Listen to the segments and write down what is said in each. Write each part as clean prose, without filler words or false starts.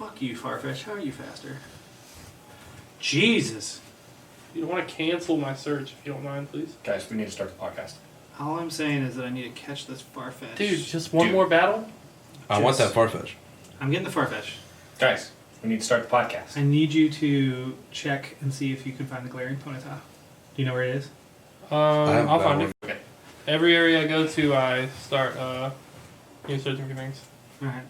Fuck you, Farfetch. How are you faster? Jesus. You don't want to cancel my search if you don't mind, please. Guys, we need to start the podcast. All I'm saying is that I need to catch this Farfetch. Dude, just one more battle? I want that Farfetch. I'm getting the Farfetch. Guys, we need to start the podcast. I need you to check and see if you can find the glaring ponytail. Do you know where it is? I'll find it. Okay. Every area I go to, I start searching for things. Alright.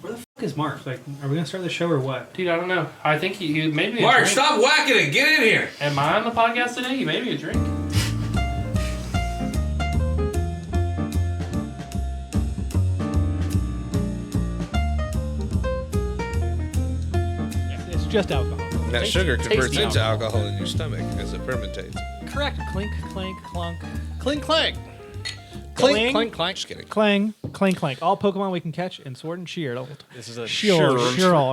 Where the fuck is Mark? Like, are we gonna start the show or what? Dude, I don't know. I think he made me a Mark, drink. stop whacking it. Get in here. Am I on the podcast today? He made me a drink. It's just alcohol. That sugar converts into alcohol in your stomach as it fermentates. Correct. Clink, clank, clunk. Clink, clank. Cling, Clink, clink, clank. Just kidding. Clang, clank, clank. All Pokemon we can catch in Sword and Shield. This is a Shield.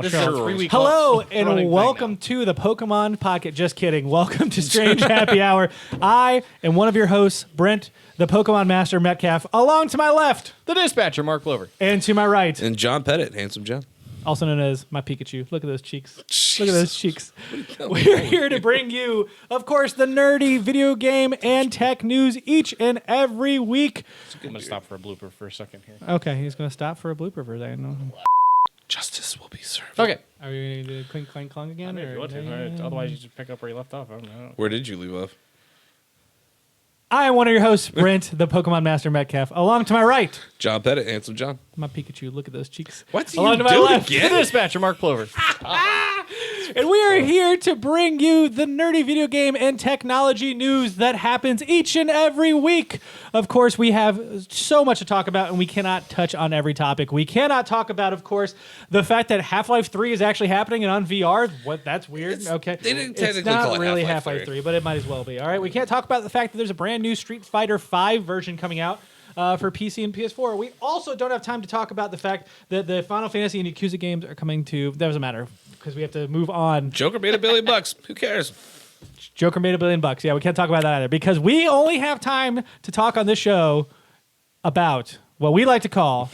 This is a 3-week Hello running and thing welcome now. to the Pokemon Pocket. Just kidding. Welcome to Strange Happy Hour. I am one of your hosts, Brent, the Pokemon Master Metcalfe. Along to my left The dispatcher, Mark Plover. and to my right, And John Pettit, handsome John. also known as my Pikachu. Look at those cheeks. Look at those cheeks. We're here to bring you, of course, the nerdy video game and tech news each and every week. I'm going to stop for a blooper for a second here. Okay, he's going to stop for a blooper for a second. Justice will be served. Okay. Are we going to do clink, clank, clunk again? If you want to. Otherwise, you just pick up where you left off. I don't know. Where did you leave off? I am one of your hosts, Brent, the Pokemon Master Metcalfe. Along to my right, John Pettit, handsome John. my Pikachu. Look at those cheeks. What's Along you to my doing left, The again? dispatcher, Mark Plover. and we are here to bring you the nerdy video game and technology news that happens each and every week. Of course, we have so much to talk about, and we cannot touch on every topic. We cannot talk about, of course, the fact that Half-Life 3 is actually happening and on VR. What? That's weird. Okay, They didn't it's technically not call it really Half-Life Half-Life 3, but it might as well be. All right, we can't talk about the fact that there's a brand new Street Fighter 5 version coming out. For PC and PS4. We also don't have time to talk about the fact that the Final Fantasy and Yakuza games are coming to... That doesn't matter, because we have to move on. Joker made $1 billion. Who cares? Joker made $1 billion. Yeah, we can't talk about that either, because we only have time to talk on this show about what we like to call...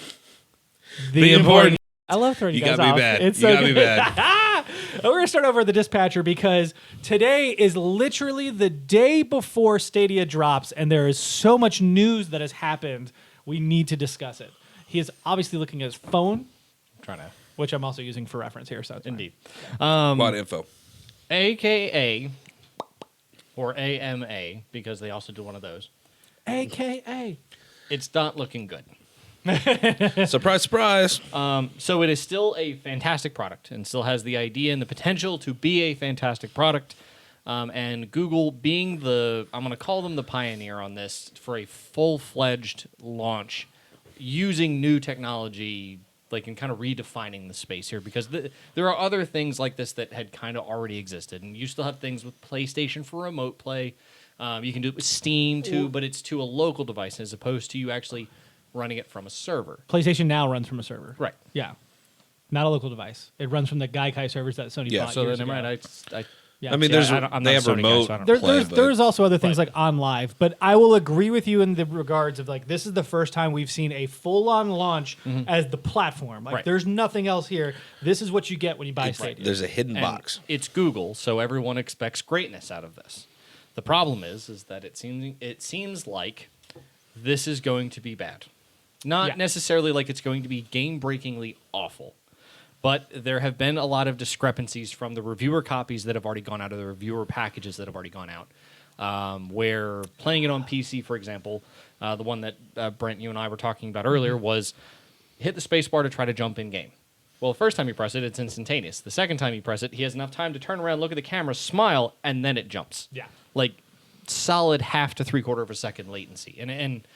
The important... I love throwing you You guys got me off. bad. It's You so got me good. bad. We're going to start over at the dispatcher because today is literally the day before Stadia drops, and there is so much news that has happened. We need to discuss it. He is obviously looking at his phone, I'm trying to. which I'm also using for reference here. So it's fine. Indeed. What info? AKA, or AMA, because they also do one of those. AKA. It's not looking good. Surprise, surprise. So it is still a fantastic product and still has the idea and the potential to be a fantastic product. And Google being I'm going to call them the pioneer on this for a full-fledged launch using new technology, like, and kind of redefining the space here, because there are other things like this that had kind of already existed. And you still have things with PlayStation for remote play. You can do it with Steam too, but it's to a local device as opposed to you actually running it from a server. PlayStation Now runs from a server. Right. Yeah. Not a local device. It runs from the Gaikai servers that Sony Yeah, bought So years then, ago. right, Yeah. I mean, Yeah, there's I'm they not have a Sony guy, remote so I don't play, but There's also other things But- like on live, but I will agree with you in the regards of, like, this is the first time we've seen a full-on launch as the platform. Like, Right. there's nothing else here. This is what you get when you buy Stadia. there's a hidden And box. it's Google, so everyone expects greatness out of this. The problem is that it seems like this is going to be bad. Not Yeah. necessarily like it's going to be game-breakingly awful, but there have been a lot of discrepancies from the reviewer copies that have already gone out, of the reviewer packages that have already gone out, where playing it on PC, for example, the one that Brent, you and I were talking about earlier, was hit the spacebar to try to jump in-game. Well, the first time you press it, it's instantaneous. The second time you press it, he has enough time to turn around, look at the camera, smile, and then it jumps. Yeah. Like, solid half to 3/4 of a second latency. And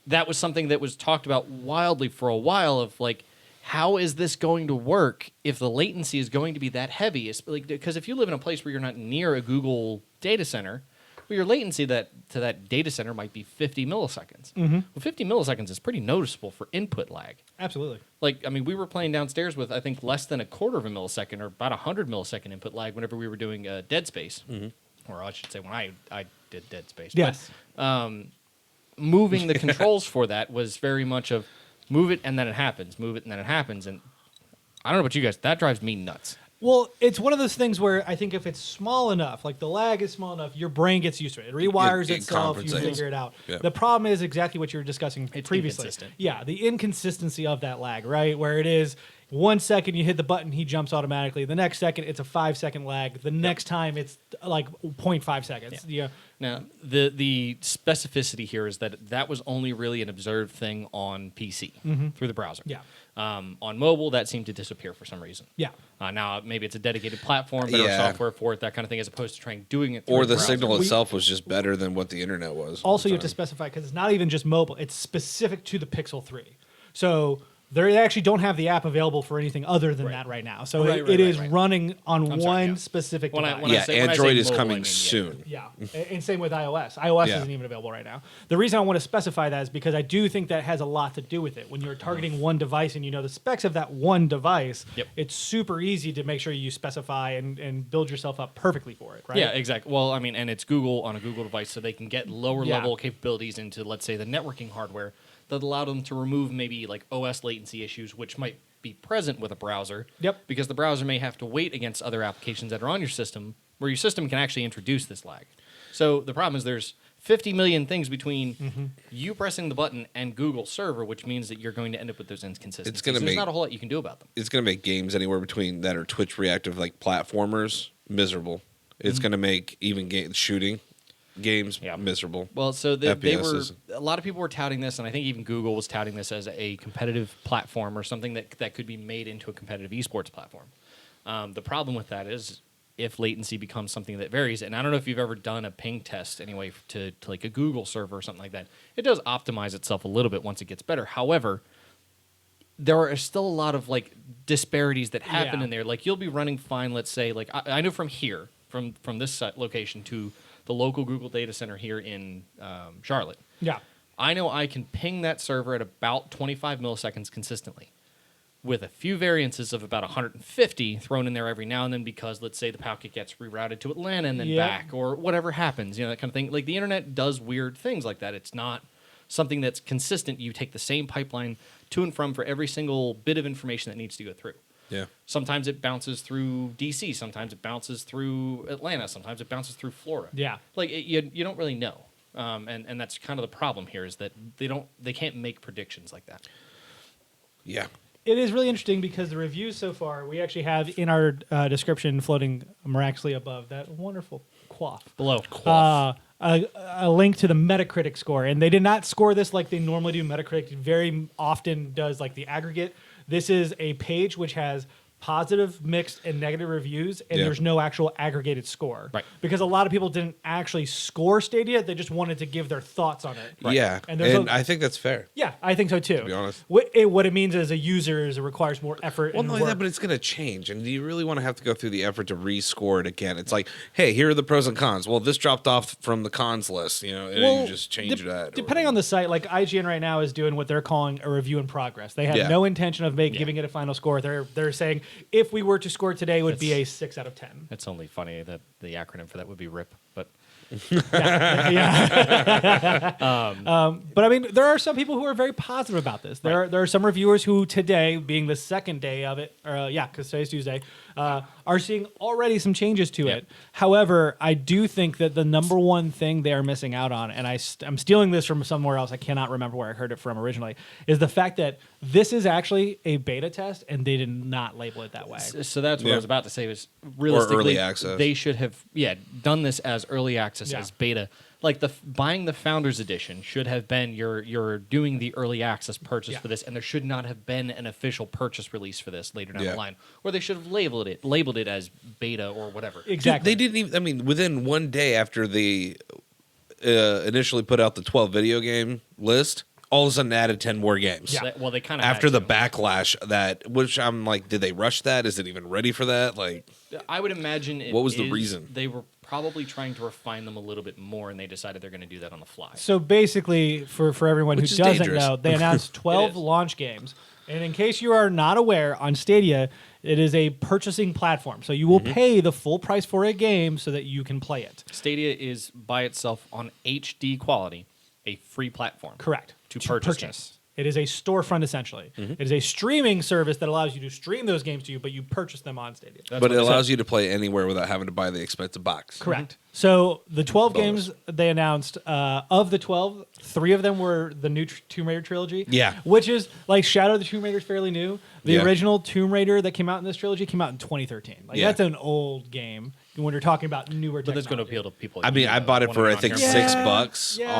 that was something that was talked about wildly for a while of, like, how is this going to work if the latency is going to be that heavy? It's like, because if you live in a place where you're not near a Google data center, well, your latency to that data center might be 50 milliseconds. Well, 50 milliseconds is pretty noticeable for input lag. Absolutely. Like, I mean, we were playing downstairs with, I think, less than 1/4 of a millisecond or about 100 millisecond input lag whenever we were doing Dead Space. Or I should say when I did Dead Space. Yes. But, moving the controls for that was very much of move it and then it happens, move it and then it happens. And I don't know about you guys. That drives me nuts. Well, it's one of those things where I think if it's small enough, like the lag is small enough, your brain gets used to it. It rewires It itself. You compensates. figure it out. Yeah. The problem is exactly what you were discussing It's previously. inconsistent. Yeah, the inconsistency of that lag, right? Where it is 1 second you hit the button, he jumps automatically. The next second, it's a 5-second lag. The next time, it's like 0.5 seconds. Yeah. Now, the specificity here is that was only really an observed thing on PC through the browser. Yeah. On mobile, that seemed to disappear for some reason. Yeah. Now, maybe it's a dedicated platform, better Yeah. software for it, that kind of thing, as opposed to doing it through Or the the browser. signal itself was just better than what the internet was. at Also, the you have to time. specify because it's not even just mobile; it's specific to the Pixel 3. So they actually don't have the app available for anything other than that right now. So it is running on I'm one sorry, yeah. specific When I- device. when I Yeah, say Android is mobile, coming I mean, yeah. soon. Yeah, and same with iOS. iOS Yeah. isn't even available right now. The reason I want to specify that is because I do think that has a lot to do with it. When you're targeting one device and you know the specs of that one device, Yep. it's super easy to make sure you specify and build yourself up perfectly for it, right? Yeah, exactly. Well, I mean, and it's Google on a Google device, so they can get lower Yeah. level capabilities into, let's say, the networking hardware that allow them to remove maybe like OS latency issues, which might be present with a browser. Yep. Because the browser may have to wait against other applications that are on your system, where your system can actually introduce this lag. So the problem is there's 50 million things between you pressing the button and Google server, which means that you're going to end up with those inconsistencies. gonna There's make- not a whole lot you can do about them. It's going to make games anywhere between that or Twitch reactive like platformers miserable. It's going to make even shooting games Yeah. miserable. Well, so they were FPSs. a lot of people were touting this, and I think even Google was touting this as a competitive platform or something that could be made into a competitive esports platform. The problem with that is if latency becomes something that varies, and I don't know if you've ever done a ping test anyway to like a Google server or something like that. It does optimize itself a little bit once it gets better. However, there are still a lot of like disparities that happen Yeah. in there. Like you'll be running fine. Let's say like I know from here, from this location to the local Google data center here in Charlotte. Yeah. I know I can ping that server at about 25 milliseconds consistently, with a few variances of about 150 thrown in there every now and then because, let's say, the packet gets rerouted to Atlanta and then Yep. back, or whatever happens, that kind of thing. Like, the internet does weird things like that. It's not something that's consistent. You take the same pipeline to and from for every single bit of information that needs to go through. Yeah. Sometimes it bounces through DC. Sometimes it bounces through Atlanta. Sometimes it bounces through Florida. Yeah. Like you don't really know, and that's kind of the problem here is that they can't make predictions like that. Yeah. It is really interesting because the reviews so far, we actually have in our description floating miraculously above that wonderful quaff. Below. A link to the Metacritic score. And they did not score this like they normally do. Metacritic very often does like the aggregate. This is a page which has positive, mixed, and negative reviews, and Yeah. there's no actual aggregated score. Right. Because a lot of people didn't actually score Stadia, they just wanted to give their thoughts on it. Yeah. And And, there's I think that's fair. Yeah, I think so too. To be honest. What it means as a user is it requires more effort. Well, and not work. only that, but it's going to change. And do you really want to have to go through the effort to rescore it again? It's like, hey, here are the pros and cons. Well, this dropped off from the cons list, and you just change that. Depending on the site, like IGN right now is doing what they're calling a review in progress. They have Yeah. no intention of giving it a final score. They're saying if we were to score today, it would be a 6 out of 10. It's only funny that the acronym for that would be RIP, but But I mean, there are some people who are very positive about this. There are some reviewers who today, being the second day of it, because today's Tuesday, are seeing already some changes to it. However, I do think that the number one thing they are missing out on, and I'm stealing this from somewhere else, I cannot remember where I heard it from originally, is the fact that this is actually a beta test and they did not label it that way. so that's what Yeah. I was about to say. Was realistically early access. they should have done this as early access Yeah. as beta. Like buying the Founders Edition should have been you're doing the early access purchase Yeah. for this, and there should not have been an official purchase release for this later down Yeah. the line, or they should have labeled it as beta or whatever. Exactly. They didn't even, I mean, within one day after they initially put out the 12 video game list, all of a sudden added 10 more games. Yeah. Well, they kind of After the backlash which I'm like, did they rush that? Is it even ready for that? Like, I would imagine What was the reason? They were probably trying to refine them a little bit more, and they decided they're going to do that on the fly. So basically, for everyone Which who is doesn't dangerous. know, they announced 12 is. launch games. And in case you are not aware, on Stadia, it is a purchasing platform. So you will pay the full price for a game so that you can play it. Stadia is by itself on HD quality a free platform. Correct. To purchase games. It is a storefront, essentially. It is a streaming service that allows you to stream those games to you, but you purchase them on Stadia. But it allows you to play anywhere without having to buy the expensive box. Correct. So the 12 Bonus. games they announced, of the 12, 3 of them were the new Tomb Raider trilogy. Yeah. Which is, like, Shadow of the Tomb Raider is fairly new. The Yeah. original Tomb Raider that came out in this trilogy came out in 2013. Like, Yeah. that's an old game when you're talking about newer But that's going to technology. appeal to people. I mean, I bought it for I think Yeah. $6 Yeah.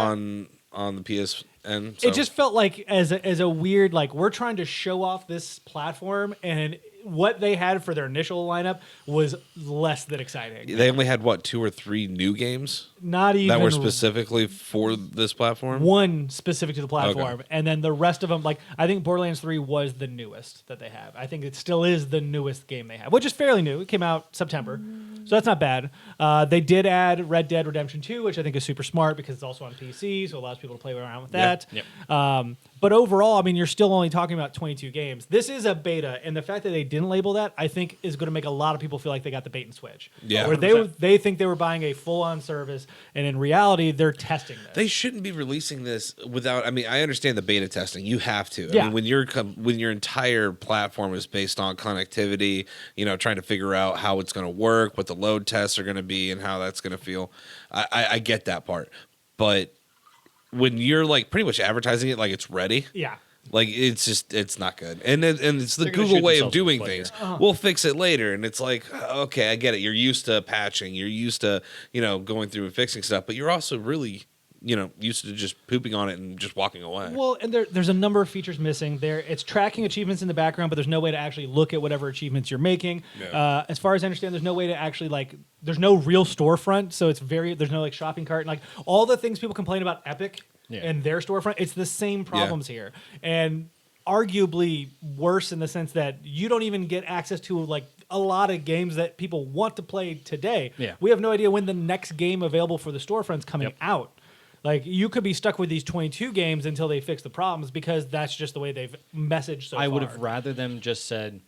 on the PSN. So. It just felt like as a weird, like, we're trying to show off this platform, and what they had for their initial lineup was less than exciting. They only had what 2 or 3 new games Not even that were specifically for this platform. one specific to the platform, and then the rest of them, like, I think Borderlands 3 was the newest that they have. I think it still is the newest game they have, which is fairly new. It came out September, so that's not bad. They did add Red Dead Redemption 2, which I think is super smart because it's also on PC, so it allows people to play around with that. Yep. But overall, I mean, you're still only talking about 22 games. This is a beta, and the fact that they didn't label that, I think, is going to make a lot of people feel like they got the bait and switch. Yeah. Where 100%. they think they were buying a full-on service, and in reality, they're testing this. They shouldn't be releasing this without. I mean, I understand the beta testing. You have to. I Yeah. mean, when your entire platform is based on connectivity, trying to figure out how it's going to work, what the load tests are going to be, and how that's going to feel. I get that part, but when you're like pretty much advertising it like it's ready, Yeah. like it's not good, and it's the They're gonna Google shoot way of themselves in the doing foot things. here. We'll fix it later, and it's like, okay, I get it. You're used to patching, you're used to going through and fixing stuff, but you're also really used to just pooping on it and just walking away. Well, and there's a number of features missing there. It's tracking achievements in the background, but there's no way to actually look at whatever achievements you're making. Yeah. As far as I understand, there's no way to actually there's no real storefront, so there's no like shopping cart and like all the things people complain about Epic and their storefront. It's the same problems here, and arguably worse in the sense that you don't even get access to like a lot of games that people want to play today. Yeah. We have no idea when the next game available for the storefront's coming Yep. out. Like, you could be stuck with these 22 games until they fix the problems because that's just the way they've messaged so far. I would have rather them just said,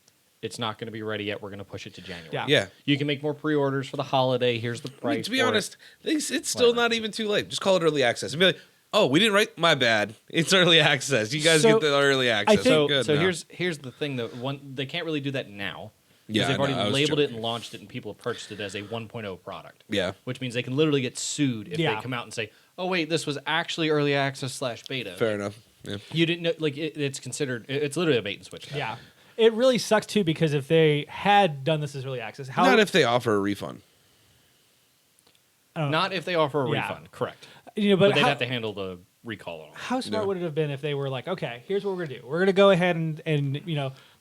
it's not going to be ready yet. We're going to push it to January. Yeah. Yeah. You can make more pre-orders for the holiday. Here's the price. I mean, to be for it. honest, it's still not even too late. Just call it early access and be like, oh, we didn't write. My bad. It's early access. You guys So, get the early access. think- I'm good so now. here's the thing though. They can't really do that now. Because Yeah, they've I know, already I was labeled it joking. and launched it, and people have purchased it as a 1.0 product. Yeah. Which means they can literally get sued if Yeah. they come out and say, "Oh wait, this was actually early access / beta." Fair enough. Yeah. You didn't know, like it's considered. It's literally a bait and switch. Yeah. It really sucks, too, because if they had done this as early access, how... Not if they offer a refund. Not if they offer a Yeah. refund. Correct. but But they'd how, have to handle the recall and all. how smart Yeah. would it have been if they were like, okay, here's what we're going to do. We're going to go ahead and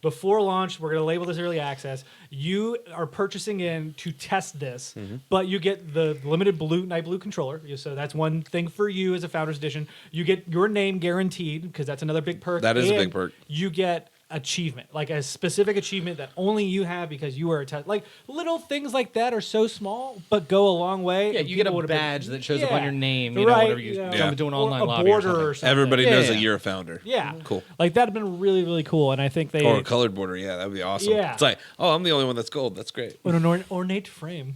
before launch, we're going to label this early access. You are purchasing in to test this, but you get the limited night blue controller. So that's one thing for you as a Founders Edition. You get your name guaranteed because that's another big perk. That is a big and perk. You get achievement, like a specific achievement that only you have because you are a test. Like little things like that are so small, but go a long way. Yeah, and you get people a would have been- badge that shows up on Yeah, your name. right, Whenever you jump into an or online a lobby or border something. Everybody Yeah, knows yeah. that you're a founder. Yeah, Cool. Like that'd have been really, really cool, and I think they Or a colored border. Yeah, that would be awesome. Yeah. It's like, oh, I'm the only one that's gold. That's great. an ornate frame.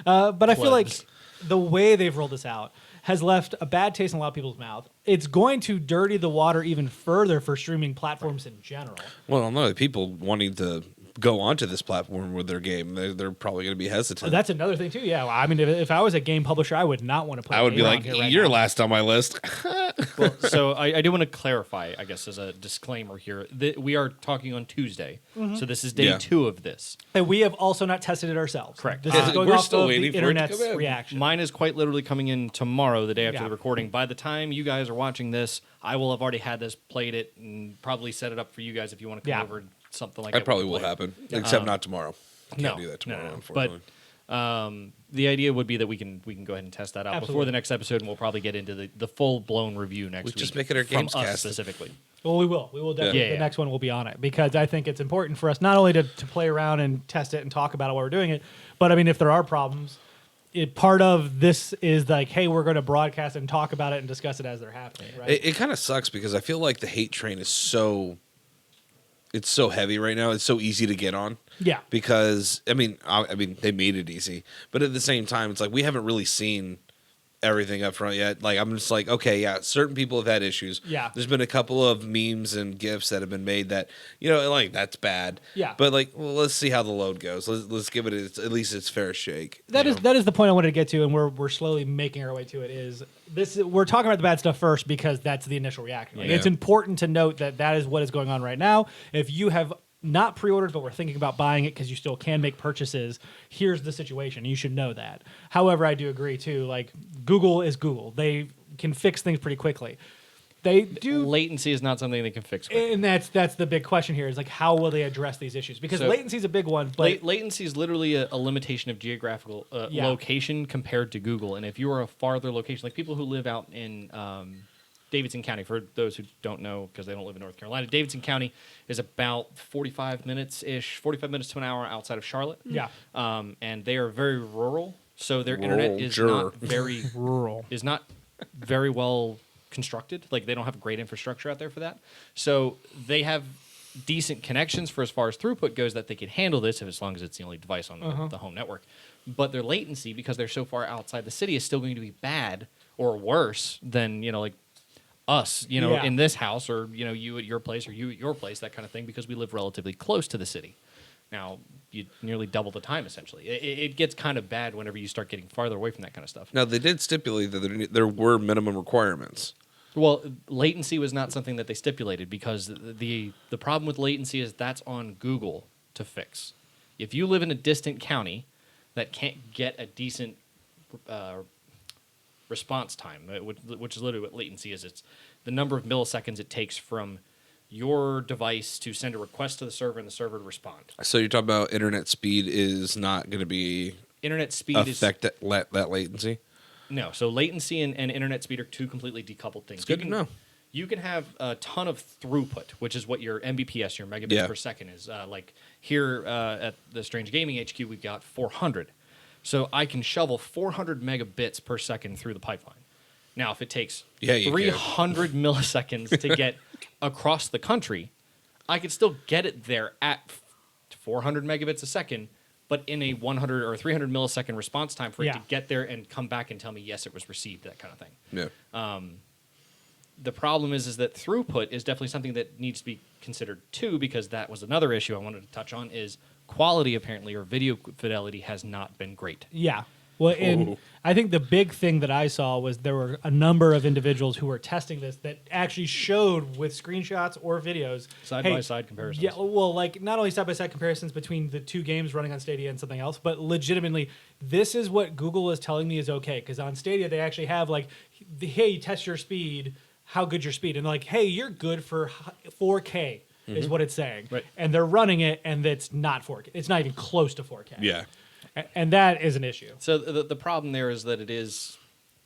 But I feel like Plebs. the way they've rolled this out has left a bad taste in a lot of people's mouth. It's going to dirty the water even further for streaming platforms in general. Well, no, people wanting to go onto this platform with their game, they're probably going to be hesitant. That's another thing too. Yeah, well, I mean, if I was a game publisher, I would not want to play. I a would game be around like, here right you're now. last on my list. Well, so I do want to clarify, I guess, as a disclaimer here, that we are talking on Tuesday. So this is day Yeah. 2 of this. And we have also not tested it ourselves. Correct. This is going We're off still of waiting the for it to internet's come in. reaction. Mine is quite literally coming in tomorrow, the day after Yeah. the recording. By the time you guys are watching this, I will have already had this, played it, and probably set it up for you guys if you want to come Yeah. over and something like That that. probably we will can play. happen, except not tomorrow. Can't No, do that tomorrow, no. unfortunately. But the idea would be that we can go ahead and test that out before Absolutely. the next episode, and we'll probably get into the full blown review next We week. just make it our from Games us Cast. specifically. Well, we will. We will definitely. Yeah, The yeah. next one will be on it because I think it's important for us not only to play around and test it and talk about it while we're doing it, but I mean, if there are problems, part of this is like, hey, we're going to broadcast and talk about it and discuss it as they're happening, right? It kind of sucks because I feel like the hate train is so heavy right now. It's so easy to get on. Yeah. Because I mean they made it easy, but at the same time, it's like we haven't really seen everything up front yet. Like I'm just like, okay, yeah, certain people have had issues. Yeah. There's been a couple of memes and gifs that have been made that, like that's bad. Yeah. But like, well, let's see how the load goes. Let's give it at least its fair shake. That is the point I wanted to get to, and we're slowly making our way to it. Is this we're talking about the bad stuff first because that's the initial reaction. Like, Yeah. It's important to note that is what is going on right now. If you have not pre-ordered, but we're thinking about buying it because you still can make purchases, here's the situation. You should know that. However, I do agree too. Like Google is Google; they can fix things pretty quickly. They do. Latency is not something they can fix quickly. And that's the big question here is like how will they address these issues? Because So- latency is a big one. But Latency is literally a limitation of geographical location compared to Google. And if you are a farther location, like people who live out in Davidson County, for those who don't know because they don't live in North Carolina, Davidson County is about 45 minutes to an hour outside of Charlotte. yeah, And they are very rural, so their Rural, internet is sure. not very rural. is not very well constructed. Like they don't have great infrastructure out there for that. So they have decent connections for as far as throughput goes that they can handle this as long as it's the only device on the home network. But their latency, because they're so far outside the city, is still going to be bad or worse than like us, Yeah. in this house, or you at your place, or you at your place, that kind of thing, because we live relatively close to the city. Now you nearly double the time essentially. It gets kind of bad whenever you start getting farther away from that kind of stuff. Now they did stipulate that there were minimum requirements. Well, latency was not something that they stipulated because the problem with latency is that's on Google to fix. If you live in a distant county that can't get a decent response time, which is literally what latency is, it's the number of milliseconds it takes from your device to send a request to the server and the server to respond. So you're talking about internet speed is not going to be Internet speed affect that latency. No, so latency and internet speed are two completely decoupled things. It's good to know. You can have a ton of throughput, which is what your Mbps, your megabits Yeah. per second is. Like here at the Strange Gaming HQ, we've got 400. So I can shovel 400 megabits per second through the pipeline. Now, if it takes Yeah, you can. 300 milliseconds to get across the country, I could still get it there at 400 megabits a second, but in a 100 or 300 millisecond response time for it Yeah. to get there and come back and tell me, yes, it was received, that kind of thing. Yeah. The problem is that throughput is definitely something that needs to be considered too, because that was another issue I wanted to touch on, is quality apparently, or video fidelity, has not been great. Yeah. Well, and I think the big thing that I saw was there were a number of individuals who were testing this that actually showed with screenshots or videos Side-by-side comparisons. Yeah, well, like not only side-by-side comparisons between the two games running on Stadia and something else, but legitimately, this is what Google is telling me is okay. Because on Stadia, they actually have like, hey, test your speed, how good your speed, and they're like, hey, you're good for 4K. Is what it's saying, Right. And they're running it, and it's not 4K. It's not even close to 4K. Yeah. And that is an issue. So the problem there is that it is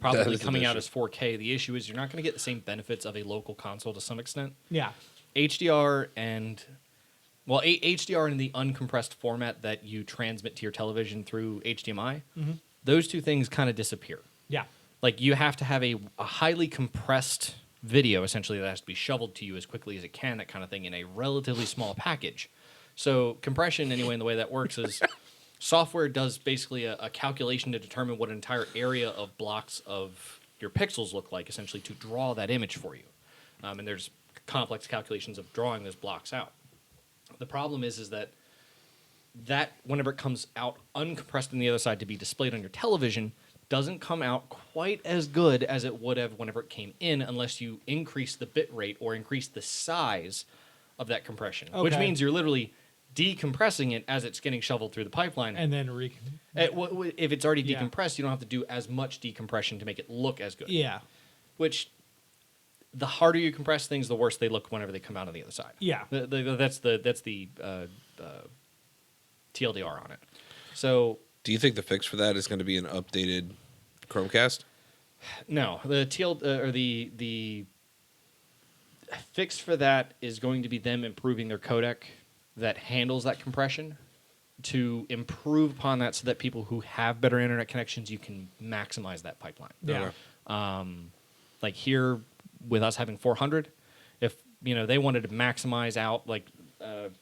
That probably is an coming out issue. as 4K. The issue is you're not going to get the same benefits of a local console to some extent. Yeah. HDR and HDR in the uncompressed format that you transmit to your television through HDMI, those two things kind of disappear. Yeah. Like you have to have a highly compressed video essentially that has to be shoveled to you as quickly as it can, that kind of thing, in a relatively small package. So compression, anyway, in the way that works is software does basically a calculation to determine what an entire area of blocks of your pixels look like, essentially, to draw that image for you. And there's complex calculations of drawing those blocks out. The problem is that whenever it comes out uncompressed on the other side to be displayed on your television, doesn't come out quite as good as it would have whenever it came in, unless you increase the bit rate or increase the size of that compression, which Okay. means you're literally decompressing it as it's getting shoveled through the pipeline. And then If it's already Yeah. decompressed, you don't have to do as much decompression to make it look as good. yeah. Which, the harder you compress things, the worse they look whenever they come out on the other side. Yeah. That's the TLDR on it. So Do you think the fix for that is going to be an updated Chromecast? no, the fix for that is going to be them improving their codec that handles that compression to improve upon that, so that people who have better internet connections, you can maximize that pipeline. Yeah. Like here with us having 400, if they wanted to maximize out, like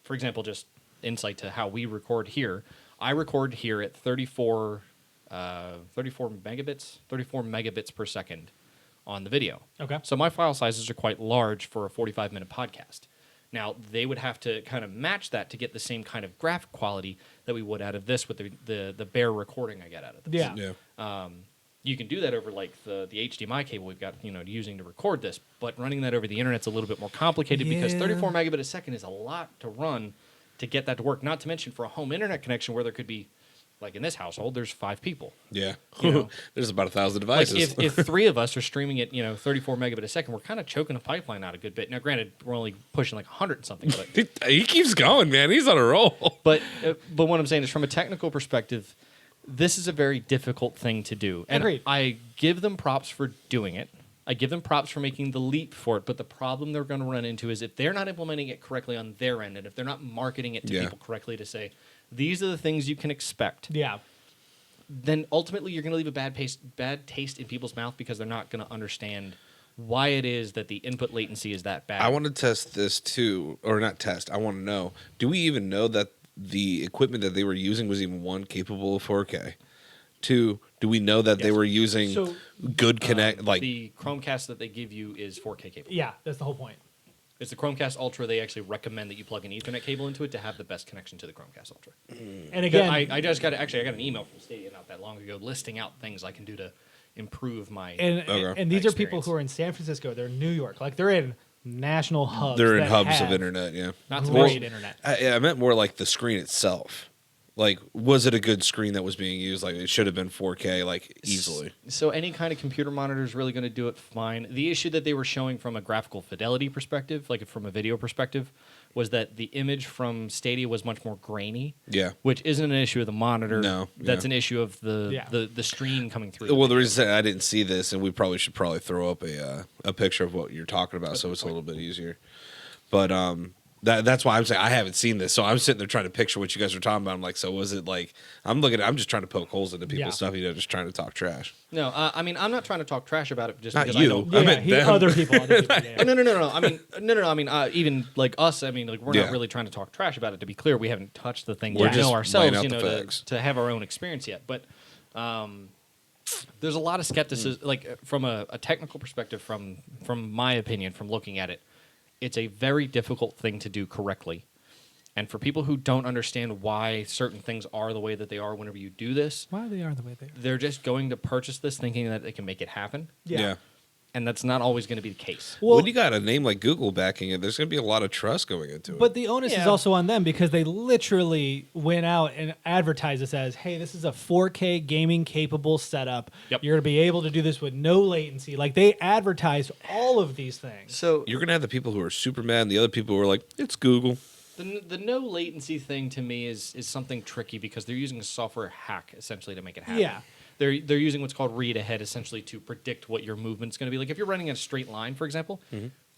for example, just insight to how we record here. I record here at 34 34 megabits per second on the video. Okay. So my file sizes are quite large for a 45-minute podcast. Now, they would have to kind of match that to get the same kind of graphic quality that we would out of this with the bare recording I get out of this. Yeah. You can do that over like the HDMI cable we've got, using to record this, but running that over the internet's a little bit more complicated because 34 megabit a second is a lot to run to get that to work. Not to mention for a home internet connection where there could be, like in this household, there's 5 people. Yeah. You know? There's about 1,000 Like devices. if 3 of us are streaming at 34 megabit a second, we're kind of choking the pipeline out a good bit. Now, granted, we're only pushing like 100 and something, but he keeps going, man. He's on a roll. but what I'm saying is, from a technical perspective, this is a very difficult thing to do. And Agreed. I give them props for doing it. I give them props for making the leap for it. But the problem they're going to run into is if they're not implementing it correctly on their end, and if they're not marketing it to people correctly to say, these are the things you can expect, Yeah. then ultimately you're going to leave a bad taste in people's mouth because they're not going to understand why it is that the input latency is that bad. I want to test this too, or not test. I want to know, do we even know that the equipment that they were using was even, 1, capable of 4K? 2, do we know that they were using So- good connect, like, the Chromecast that they give you is 4K capable. Yeah, that's the whole point. It's the Chromecast Ultra. They actually recommend that you plug an Ethernet cable into it to have the best connection to the Chromecast Ultra. And again, I just got an email from Stadia not that long ago listing out things I can do to improve my. and these are people experience. who are in San Francisco. They're in New York. Like they're in national hubs. they're in that hubs have of internet, yeah. Not to great mention, internet. I meant more like the screen itself. Like, was it a good screen that was being used? Like, it should have been 4K, like, easily. So any kind of computer monitor is really going to do it fine. The issue that they were showing from a graphical fidelity perspective, like from a video perspective, was that the image from Stadia was much more grainy. Yeah. Which isn't an issue of the monitor. No, That's yeah. an issue of Yeah. the stream coming through. Well, the reason I didn't see this, and we should throw up a picture of what you're talking about, so it's a little bit easier. But that's why I'm saying I haven't seen this, so I'm sitting there trying to picture what you guys are talking about. I'm like, so was it like I'm just trying to poke holes into people's stuff, just trying to talk trash. No, I mean, I'm not trying to talk trash about it just Not because you. I don't. I meant them. Other people. Yeah. Oh, no. I mean, no. I mean, even like us. I mean, like we're Yeah. not really trying to talk trash about it. To be clear, we haven't touched the thing We're yet. just Know ourselves, laying out the to, facts. to have our own experience yet. But there's a lot of skepticism, like from a technical perspective, from my opinion, from looking at it, it's a very difficult thing to do correctly. And for people who don't understand why certain things are the way that they are whenever you do this, Why they are the way they are. they're just going to purchase this thinking that they can make it happen. Yeah. And that's not always going to be the case. Well, when you got a name like Google backing it, there's going to be a lot of trust going into it. but the onus is Yeah. also on them because they literally went out and advertised this as, hey, this is a 4K gaming capable setup. Yep. You're going to be able to do this with no latency. Like they advertised all of these things. So You're going to have the people who are super mad and the other people who are like, it's Google. the no latency thing to me is something tricky because they're using a software hack essentially to make it happen. Yeah. They're using what's called read ahead essentially to predict what your movement's going to be. Like if you're running in a straight line, for example,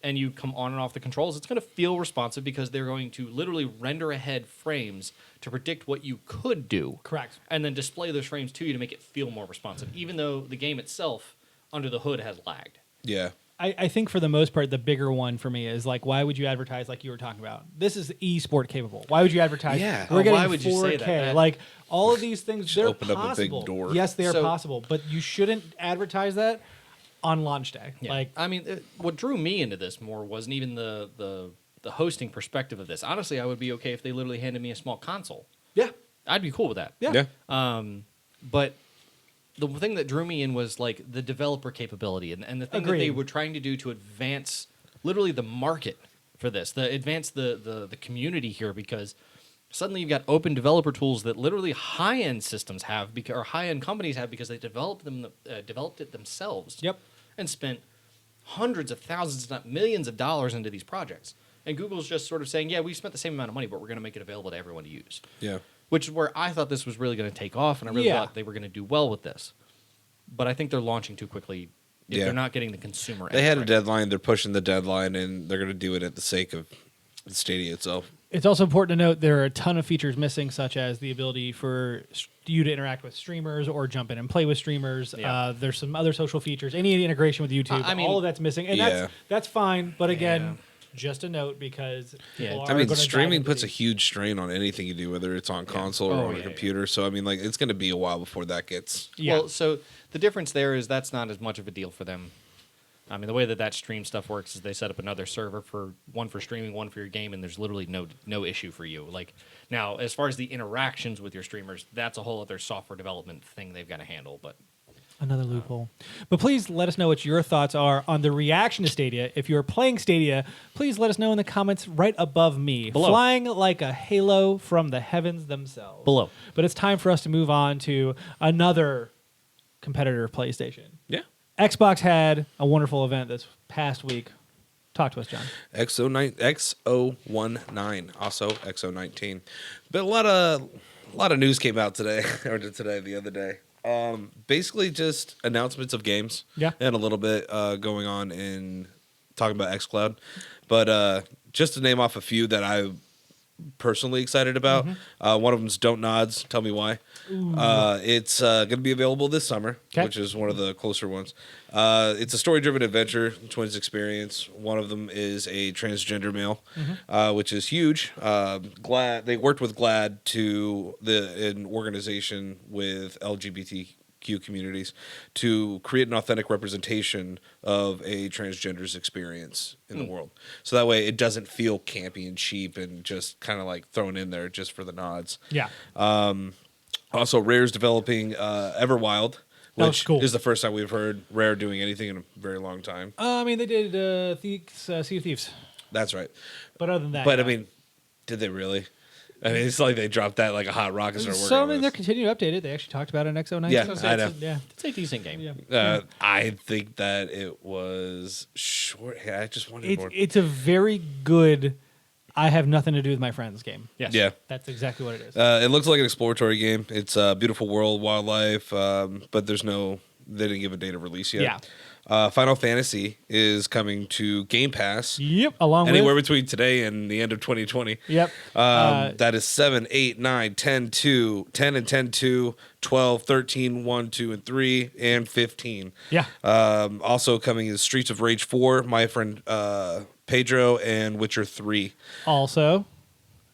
and you come on and off the controls, it's going to feel responsive because they're going to literally render ahead frames to predict what you could do. Correct. And then display those frames to you to make it feel more responsive, even though the game itself under the hood has lagged. Yeah. I think for the most part, the bigger one for me is like, why would you advertise like you were talking about? This is e-sport capable. Why would you advertise? Yeah. We're getting Why would 4K. you say that? Like all of these things, they're opened up a big possible. door. Yes, they are So- possible, but you shouldn't advertise that on launch day. Yeah. Like, I mean, what drew me into this more wasn't even the hosting perspective of this. Honestly, I would be okay if they literally handed me a small console. yeah, I'd be cool with that. yeah, Yeah. But the thing that drew me in was like the developer capability and the thing that they Agreed. were trying to do to advance literally the market for this, advance the community here, because suddenly you've got open developer tools that literally high-end systems have or high-end companies have because they developed it themselves. Yep. And spent hundreds of thousands, if not millions of dollars into these projects. And Google's just sort of saying, yeah, we spent the same amount of money, but we're going to make it available to everyone to use. Yeah. Which is where I thought this was really going to take off, and I really Yeah. thought they were going to do well with this. But I think they're launching too quickly if Yeah. they're not getting the consumer. They had a right. deadline. They're pushing the deadline, and they're going to do it at the sake of the Stadia itself. It's also important to note there are a ton of features missing, such as the ability for you to interact with streamers or jump in and play with streamers. Yeah. There's some other social features, any integration with YouTube. I mean- all of that's missing, and Yeah. that's fine. But again, Just a note because Yeah. people I are I mean, gonna streaming dive puts a into huge strain on anything you do, whether it's on console or Oh, on a yeah, computer. So I mean, like, it's going to be a while before that gets. these. Yeah. Well, so the difference there is that's not as much of a deal for them. I mean, the way that stream stuff works is they set up another server for one for streaming, one for your game, and there's literally no issue for you. Like now, as far as the interactions with your streamers, that's a whole other software development thing they've got to handle. But Another loophole. But please let us know what your thoughts are on the reaction to Stadia. If you're playing Stadia, please let us know in the comments right above me. Below. Flying like a halo from the heavens themselves. Below. But it's time for us to move on to another competitor of PlayStation. Yeah. Xbox had a wonderful event this past week. Talk to us, John. XO19, also XO19. But a lot of news came out today, or the other day. Basically just announcements of games. Yeah. And a little bit going on in talking about xCloud. But just to name off a few that I'm personally excited about. One of them's Don't Nods. Tell me why. It's going to be available this summer, 'Kay. which is one of the closer ones. It's a story-driven adventure, twins experience. One of them is a transgender male, which is huge. Glad they worked with GLAAD an organization with LGBTQ communities to create an authentic representation of a transgender's experience in the world. So that way it doesn't feel campy and cheap and just kind of like thrown in there just for the nods. Yeah. Also, Rare's developing Everwild, That was which cool. is the first time we've heard Rare doing anything in a very long time. I mean, they did Sea of Thieves. That's right. But other than that. But yeah. I mean, did they really? I mean, it's like they dropped that like a hot rocket. and started So, I working mean, on they're this. continuing to update it. They actually talked about it in XO19. Yeah, So I know. Yeah. it's a decent game. Yeah. I think that it was short. Yeah, I just wanted more. It's a very good I have nothing to do with my friends game. Yes. Yeah. That's exactly what it is. It looks like an exploratory game. It's a beautiful world, wildlife, but they didn't give a date of release yet. Yeah. Final Fantasy is coming to Game Pass Yep. Along anywhere with. between today and the end of 2020. Yep. That is 7, 8, 9, 10, 2, 10 and 10, 2, 12, 13, 1, 2, and 3, and 15. Yeah. Also coming is Streets of Rage 4, My Friend Pedro, and Witcher 3. Also,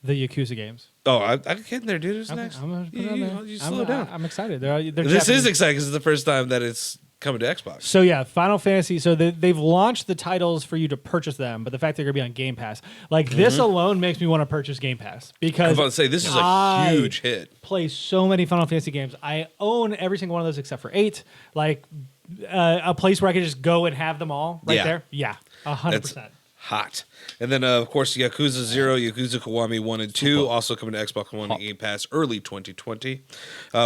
the Yakuza games. Oh, I'm getting there, dude. It's Okay, next. I'm gonna put it on there. You slow down. I'm excited. They're This Japanese. is exciting because it's the first time that it's coming to Xbox. So yeah, Final Fantasy. So they've launched the titles for you to purchase them, but the fact they're gonna be on Game Pass, like this alone, makes me want to purchase Game Pass I was because about to say, this is a I huge hit. play so many Final Fantasy games. I own every single one of those except for 8. Like a place where I could just go and have them all right Yeah. there. Yeah, 100%. That's hot. And then, of course, Yakuza 0, Yakuza Kiwami 1 and 2, also coming to Xbox One and Game Pass early 2020.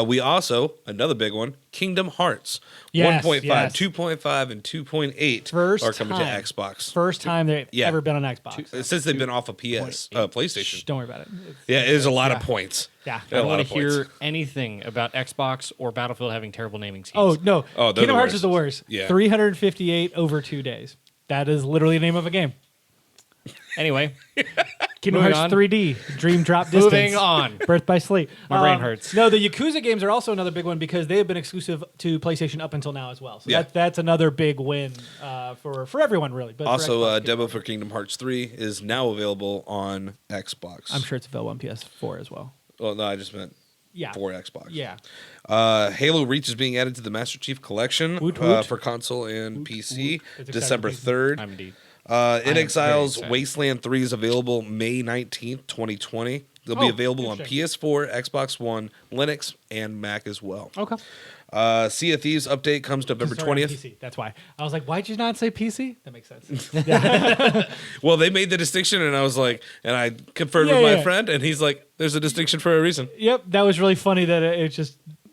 We also, another big one, Kingdom Hearts. Yes, 1.5, yes. 2.5, and 2.8 First are coming time. to Xbox. First time they've Yeah. ever been on Xbox. Since they've been off of PlayStation. Shh, don't worry about it. Yeah, it is a lot of Yeah. points. Yeah. I A don't lot want of to hear points. anything about Xbox or Battlefield having terrible naming schemes. Oh no! Oh, they're Kingdom the Hearts worst. is the worst. Yeah. 358 over 2 days. That is literally the name of a game. Anyway, Kingdom Moving Hearts on. 3D, Dream Drop Distance. moving on. Birth by Sleep. My brain hurts. No, the Yakuza games are also another big one because they have been exclusive to PlayStation up until now as well. So Yeah. that's another big win for everyone, really. But for Also, Xbox, demo for Kingdom Hearts 3 is now available on Xbox. I'm sure it's available on PS4 as well. Well, no, I just meant Yeah. for Xbox. Yeah. Halo Reach is being added to the Master Chief Collection Woot woot. for console and PC It's exciting December season. 3rd. I'm indeed. In very Exile's excited. Wasteland 3 is available May 19th, 2020. They'll be Oh, available on interesting. PS4, Xbox One, Linux, and Mac as well. Okay. Sea of Thieves update comes November Sorry, on 20th. PC. That's why. I was like, why'd you not say PC? That makes sense. Well, they made the distinction, and I was like, and I conferred Yeah, with my yeah. friend, and he's like, there's a distinction for a reason. Yep, that was really funny that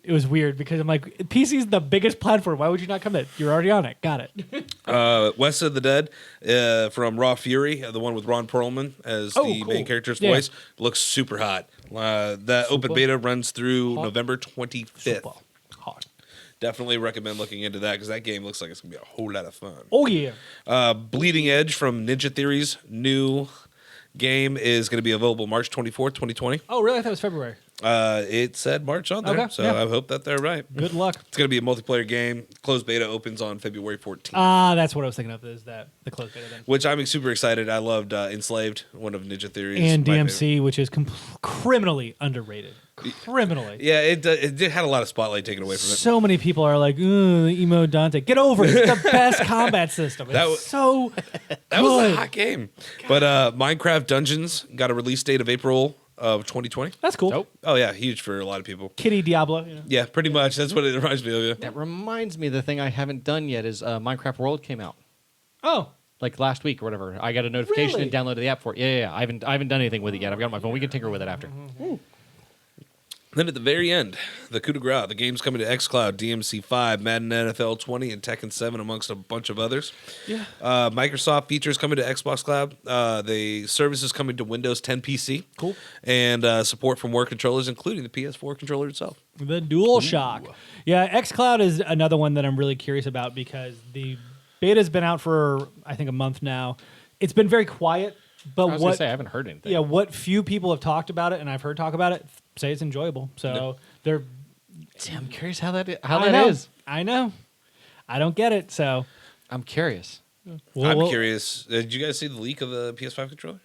it was weird because I'm like, PC's the biggest platform. Why would you not come in? You're already on it. Got it. West of the Dead from Raw Fury, the one with Ron Perlman as Oh, the cool. main character's Yeah. voice, looks super hot. That open Super beta runs through hot. November 25th. Super hot. Definitely recommend looking into that because that game looks like it's going to be a whole lot of fun. Oh yeah. Bleeding Edge from Ninja Theory's new game is going to be available March 24th, 2020. Oh really? I thought it was February. It said March on there, Okay, so yeah. I hope that they're right. Good luck. It's going to be a multiplayer game. Closed beta opens on February 14th. That's what I was thinking of. Is that the closed beta then? Which I'm super excited. I loved Enslaved, one of Ninja Theory's. And my DMC, favorite. which is criminally underrated. Criminally. Yeah, it did had a lot of spotlight taken away from it. So many people are like, "Ooh, emo Dante." Get over it. It's the best combat system. It's That was- so That was a good. hot game. But Minecraft Dungeons got a release date of April of 2020. That's cool. Nope. Oh yeah, huge for a lot of people. Kitty Diablo. You know? Yeah, pretty much. That's what it reminds me of. Yeah. That reminds me, the thing I haven't done yet is Minecraft World came out Oh, like last week or whatever. I got a notification Really? and downloaded the app for it. Yeah. I haven't done anything with it yet. I've got it on my phone. We can tinker with it after. Then at the very end, the coup de grace, the game's coming to xCloud, DMC5, Madden NFL 20, and Tekken 7, amongst a bunch of others. yeah. Microsoft features coming to Xbox Cloud. The services coming to Windows 10 PC. Cool. And support for more controllers, including the PS4 controller itself. The DualShock. Yeah, xCloud is another one that I'm really curious about because the beta's been out for I think a month now. It's been very quiet, but I was gonna say I haven't heard anything. yeah, what few people have talked about it and I've heard talk about it say it's enjoyable. So they're I'm curious how that I is. know. I know. I don't get it. So I'm curious. I'm curious. Did you guys see the leak of the PS5 controller?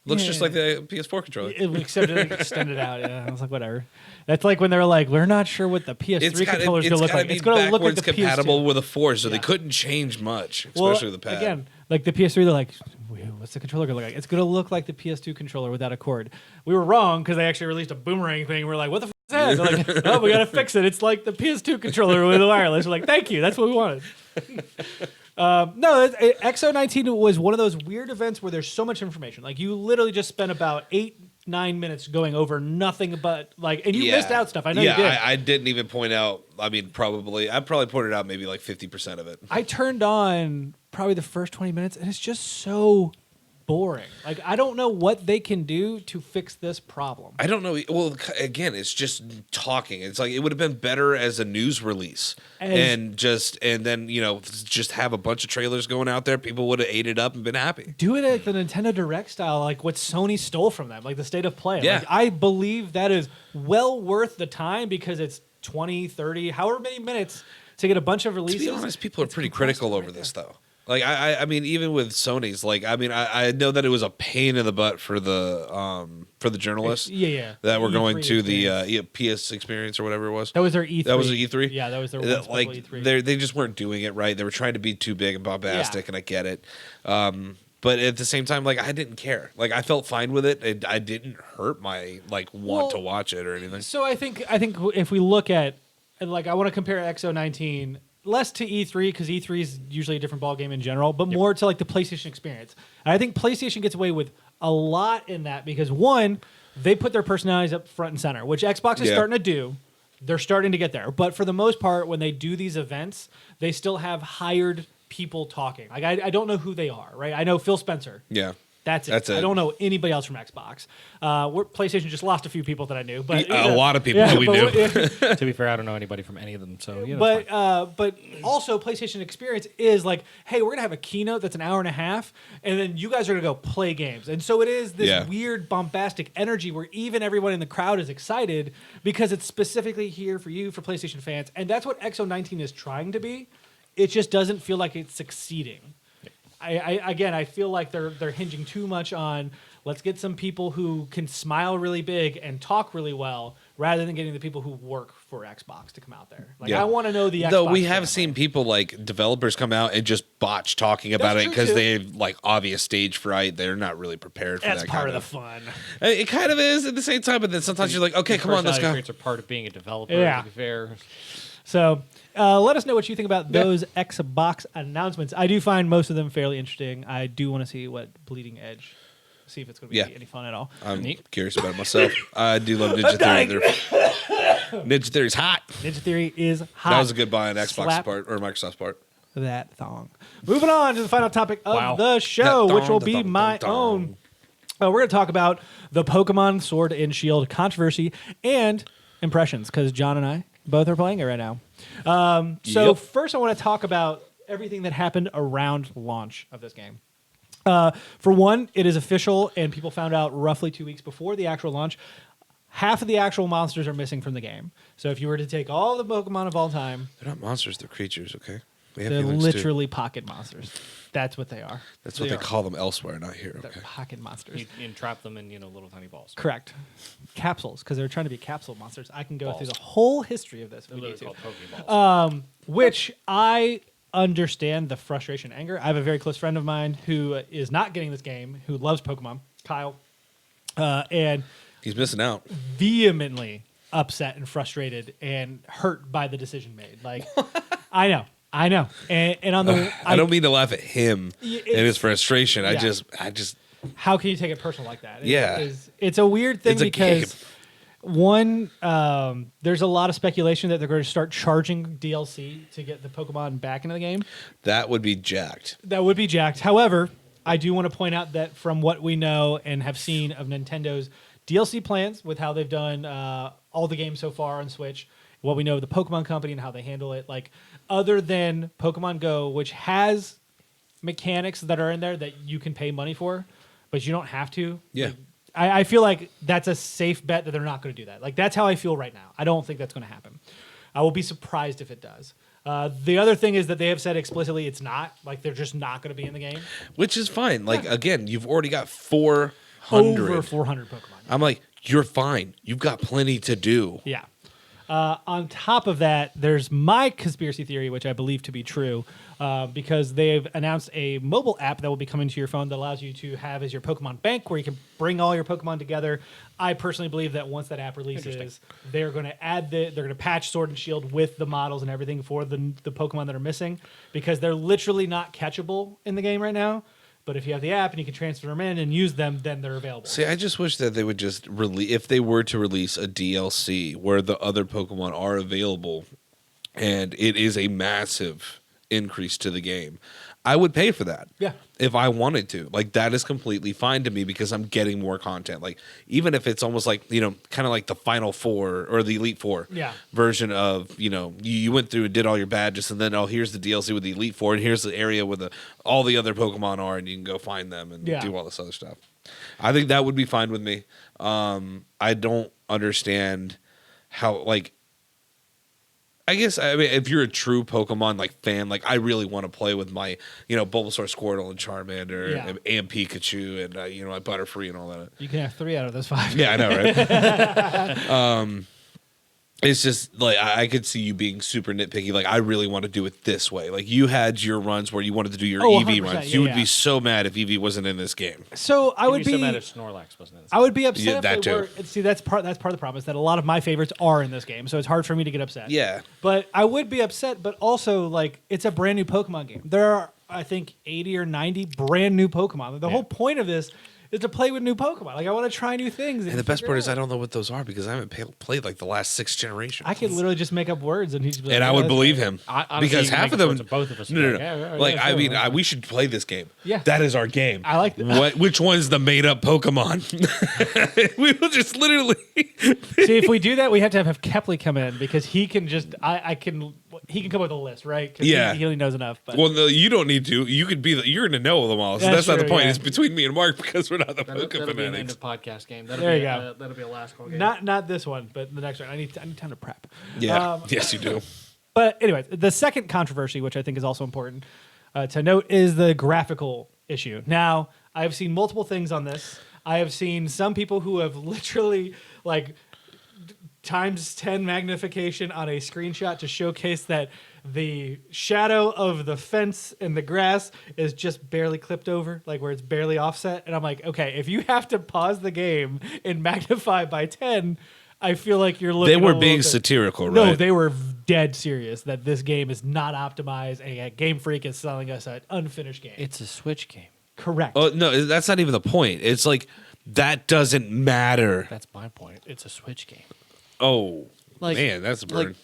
Looks just Yeah. like the PS4 controller. Except it extended out. Yeah, I was like, whatever. That's like when they're like, we're not sure what the PS3 controller is going to look like. Be It's going to look like backwards the compatible PS2. with a 4, so Yeah. they couldn't change much, Well, especially with the pad. Again, like the PS3, they're like, what's the controller going to look like? It's going to look like the PS2 controller without a cord. We were wrong because they actually released a boomerang thing. We're like, what the f*** is that? They're like, oh, we got to fix it. It's like the PS2 controller with a wireless. We're like, thank you. That's what we wanted. No, XO19 was one of those weird events where there's so much information. Like you literally just spent about 8-9 minutes going over nothing but like, and you missed out stuff. I know you did. I didn't even point out. I mean, I probably pointed out maybe like 50% of it. I turned on probably the first 20 minutes, and it's just so boring. Like I don't know what they can do to fix this problem. I don't know. Well, again, it's just talking. It's like it would have been better as a news release, and then just have a bunch of trailers going out there. People would have ate it up and been happy. Do it at the Nintendo Direct style, like what Sony stole from them, like the State of Play. Yeah. Like, I believe that is well worth the time because it's 20, 30, however many minutes to get a bunch of To releases. be honest, people are pretty critical over this, though. Like I mean, even with Sony's, like I mean, I know that it was a pain in the butt for the journalists. Yeah. That were going E3 to the experience. PS experience or whatever it was. That was their E3. That was the E3. Yeah, that was their That, like like E3. they just weren't doing it right. They were trying to be too big and bombastic, and I get it. But at the same time, like I didn't care. Like I felt fine with it. I didn't hurt my want to watch it or anything. So I think if we look at like I want to compare XO19 less to E3 because E3 is usually a different ballgame in general, but more to like the PlayStation experience. And I think PlayStation gets away with a lot in that because one, they put their personalities up front and center, which Xbox is starting to do. They're starting to get there, but for the most part, when they do these events, they still have hired people talking. Like I don't know who they are, right? I know Phil Spencer. Yeah. That's it. That's it. I don't know anybody else from Xbox. PlayStation just lost a few people that I knew, but A lot of people that we knew. To be fair, I don't know anybody from any of them. So But also PlayStation Experience is like, hey, we're gonna have a keynote that's an hour and a half, and then you guys are gonna go play games. And so it is this weird bombastic energy where even everyone in the crowd is excited because it's specifically here for you, for PlayStation fans, and that's what XO19 is trying to be. It just doesn't feel like it's succeeding. I feel like they're hinging too much on let's get some people who can smile really big and talk really well, rather than getting the people who work for Xbox to come out there. Like I want to know the Xbox. Though we have family. seen people like developers come out and just botch talking about That's it true, because too. they have like obvious stage fright. They're not really prepared for That's that part kind of the fun. It kind of is at the same time, but then sometimes you're like, okay, come on, let's go. Traits are part of being a developer. Yeah. To be fair. So let us know what you think about those Xbox announcements. I do find most of them fairly interesting. I do want to see what Bleeding Edge. See if it's going to be any fun at all. I'm curious about it myself. I do love Ninja Theory. Ninja Theory's hot. Ninja Theory is hot. That was a good buy on Xbox's Slap part or Microsoft's part. that thong. Moving on to the final topic of Wow. the show, That which will thong, be da-dong, my da-dong. own. We're going to talk about the Pokemon Sword and Shield controversy and impressions because John and I both are playing it right now. So first I want to talk about everything that happened around launch of this game. For one, it is official and people found out roughly 2 weeks before the actual launch half of the actual monsters are missing from the game. So if you were to take all the Pokemon of all time, They're not monsters; they're creatures. Okay, they have they're feelings, too. literally pocket monsters. That's what they are. That's what they call them elsewhere, not here. They're Okay. pocket monsters. You entrap them in little tiny balls. Correct. Capsules, because they're trying to be capsule monsters. I can go through Balls. the whole history of this if They're we need literally to. called Pokeballs. Which I understand the frustration and anger. I have a very close friend of mine who is not getting this game, who loves Pokemon, Kyle, and He's missing out. vehemently upset and frustrated and hurt by the decision made. Like, I know. And on the, I don't mean to laugh at him Yeah, and his it's- frustration. I yeah. just how can you take it personal like that? Yeah. It's a weird thing It's a because game. one, there's a lot of speculation that they're going to start charging DLC to get the Pokemon back into the game. that would be jacked. That would be jacked. However, I do want to point out that from what we know and have seen of Nintendo's DLC plans with how they've done all the games so far on Switch, what we know of the Pokemon Company and how they handle it, like other than Pokemon Go, which has mechanics that are in there that you can pay money for, but you don't have to. Yeah. Like, I feel like that's a safe bet that they're not going to do that. Like that's how I feel right now. I don't think that's going to happen. I will be surprised if it does. The other thing is that they have said explicitly it's not. Like they're just not going to be in the game. Which is fine. Like again, you've already got 400. Over 400 Pokemon. I'm like, you're fine. You've got plenty to do. Yeah. On top of that, there's my conspiracy theory, which I believe to be true, because they've announced a mobile app that will be coming to your phone that allows you to have as your Pokemon bank where you can bring all your Pokemon together. I personally believe that once that app releases, they're going to they're going to patch Sword and Shield with the models and everything for the Pokemon that are missing, because they're literally not catchable in the game right now. But if you have the app and you can transfer them in and use them, then they're available. See, I just wish that they would just release, if they were to release a DLC where the other Pokemon are available and it is a massive increase to the game, I would pay for that. Yeah. If I wanted to. Like, that is completely fine to me because I'm getting more content. Like, even if it's almost like, kind of like the Final Four or the Elite Four Yeah. version of, you went through and did all your badges and then, here's the DLC with the Elite Four and here's the area where all the other Pokemon are and you can go find them and Yeah. do all this other stuff. I think that would be fine with me. I don't understand how, I guess, if you're a true Pokemon fan, I really want to play with my, Bulbasaur, Squirtle, and Charmander, Yeah. and Pikachu, and my Butterfree and all that. You can have 3 out of those 5. Yeah, I know, right? It's just I could see you being super nitpicky. Like, I really want to do it this way. Like, you had your runs where you wanted to do your Oh, EV 100%, runs. yeah, You would yeah. be so mad if EV wasn't in this game. So I would You'd so be mad if Snorlax wasn't in this. I would be upset Yeah, if that they too. were. See, that's part of the problem is that a lot of my favorites are in this game, so it's hard for me to get upset. Yeah. But I would be upset, but also it's a brand new Pokemon game. There are, I think, 80 or 90 brand new Pokemon. The whole point of this is to play with new Pokemon. Like I want to try new things. And the best figure part it is I out. don't know what those are because I haven't played the last 6 generations. I could literally just make up words and he's just be like, And I "Yeah, would that's believe right." him Honestly, because you can half make of them. words of both of us. No. Yeah, Like yeah, I sure, mean, yeah. we should play this game. Yeah. that is our game. I like that. Which one's the made up Pokemon? We will just literally. See, if we do that, we have to have Kepley come in because he can just he can come up with a list, right? 'Cause Yeah. he only knows enough. But Well, no, you don't need to. You could be. You're going to know them all. So That's that's not the true, point. yeah. It's between me and Mark because we're not the That'll Pokemon be an end fanatics. of podcast game. There you go. That'll be a last call game. not this one, but the next one. I need time to prep. Yeah. Yes, you do. But anyway, the second controversy, which I think is also important to note, is the graphical issue. Now, I've seen multiple things on this. I have seen some people who have literally times 10 magnification on a screenshot to showcase that the shadow of the fence and the grass is just barely clipped over, like where it's barely offset. And I'm like, okay, if you have to pause the game and magnify by 10, I feel like you're looking. They were a little being bit- satirical, right? No, they were dead serious that this game is not optimized and Game Freak is selling us an unfinished game. It's a Switch game. Correct. Oh no, that's not even the point. It's like that doesn't matter. That's my point. It's a Switch game. Oh, Like man, that's a burn.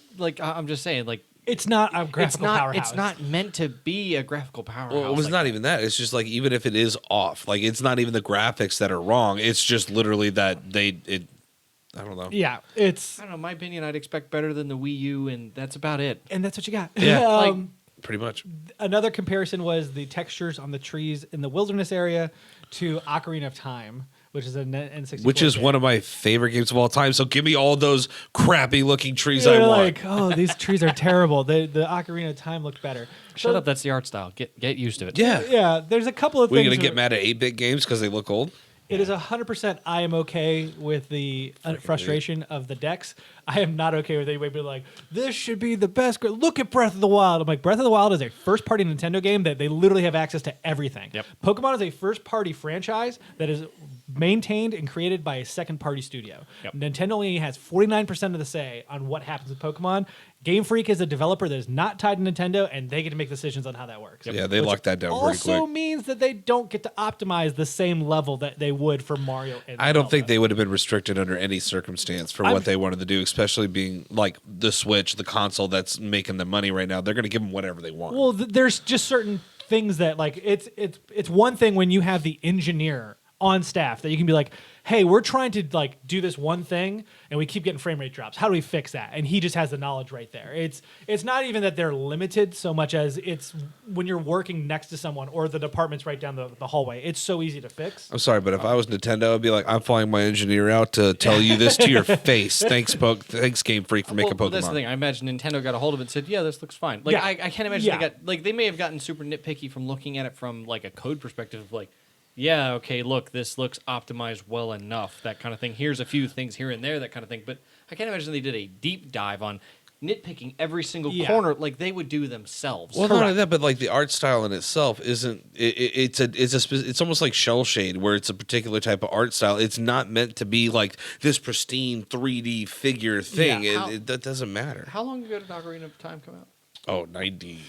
I'm just saying, It's not a graphical it's not. powerhouse. It's not meant to be a graphical powerhouse. Well, it was like not that. even that. It's just like even if it is off, like it's not even the graphics that are wrong. It's just literally that I don't know. Yeah, it's I don't know. In my opinion, I'd expect better than the Wii U, and that's about it. and that's what you got. Yeah. Like- Pretty much. Another comparison was the textures on the trees in the wilderness area to Ocarina of Time, which is an N64. Which is game. one of my favorite games of all time. So give me all those crappy looking trees You're I want. like, oh, these trees are terrible. The Ocarina of Time looked better. Shut up. That's the art style. Get used to it. Yeah. Yeah, there's a couple of We're things. going to get mad at 8-bit games because they look old? It is 100% I am okay with the frustration of the decks. I am not okay with anybody being like, this should be the best. Look at Breath of the Wild. I'm like, Breath of the Wild is a first-party Nintendo game that they literally have access to everything. Yep. Pokemon is a first-party franchise that is maintained and created by a second-party studio. Yep. Nintendo only has 49% of the say on what happens with Pokemon. Game Freak is a developer that is not tied to Nintendo, and they get to make decisions on how that works. Yeah, they locked that down pretty Also quick. means that they don't get to optimize the same level that they would for Mario and I don't think Zelda. they would have been restricted under any circumstance for what they wanted to do, especially being like the Switch, the console that's making the money right now. They're going to give them whatever they want. Well, there's just certain things that like it's one thing when you have the engineer on staff that you can be like, hey, we're trying to like do this one thing and we keep getting frame rate drops. How do we fix that? And he just has the knowledge right there. It's not even that they're limited so much as it's when you're working next to someone or the department's right down the hallway. It's so easy to fix. I'm sorry, but if I was Nintendo, I'd be like, I'm flying my engineer out to tell you this to your face. Thanks, Thanks, Game Freak, for making well, Pokemon. that's the thing. I imagine Nintendo got a hold of it and said, "Yeah, this looks fine." Like Yeah. I can't imagine Yeah. they got like they may have gotten super nitpicky from looking at it from like a code perspective of like, yeah, okay, look, this looks optimized well enough, that kind of thing. Here's a few things here and there, that kind of thing. But I can't imagine they did a deep dive on nitpicking every single Yeah. corner like they would do themselves. Well, not only that, but like the art style in itself isn't. It's almost like shell shade, where it's a particular type of art style. It's not meant to be like this pristine 3D figure thing. Yeah, That doesn't matter. How long ago did Ocarina of Time come out? Oh, 90.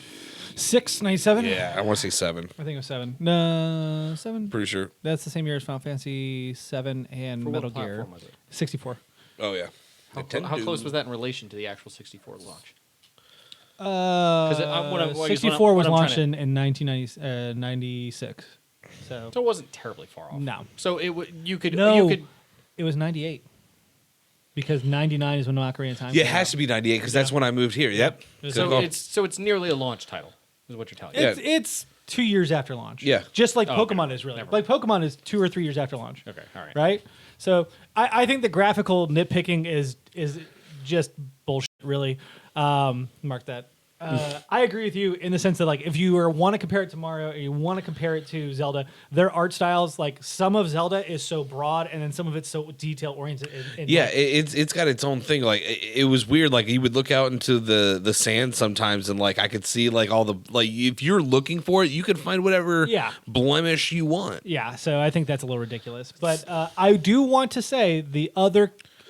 6, 97? Yeah, I want to say 7. I think it was 7. No, 7. Pretty sure. That's the same year as Final Fantasy 7 and For Metal what Gear. platform was it? 64. Oh yeah. How close was that in relation to the actual 64 launch? 64 was what I'm launched trying in 1996. So So it wasn't terribly far off. no, So it you could no, you could it was 98 because 99 is when Ocarina of Time. Yeah, it came has out. to be 98 because that's when I moved here. Yep. Good so call. it's nearly a launch title, is what you're telling me. Yeah. It's 2 years after launch. Yeah. just like Oh, okay. Pokemon is really. Never Like Pokemon is 2 or 3 years after launch. Okay, all right. Right. So I think the graphical nitpicking is just bullshit. Really, mark that. I agree with you in the sense that like if you want to compare it to Mario or you want to compare it to Zelda, their art styles, like some of Zelda is so broad and then some of it's so detail oriented. Yeah, it's got its own thing. Like it was weird. Like you would look out into the sand sometimes, and like I could see like all the like if you're looking for it, you could find whatever Yeah. blemish you want. Yeah, so I think that's a little ridiculous. But I do want to say the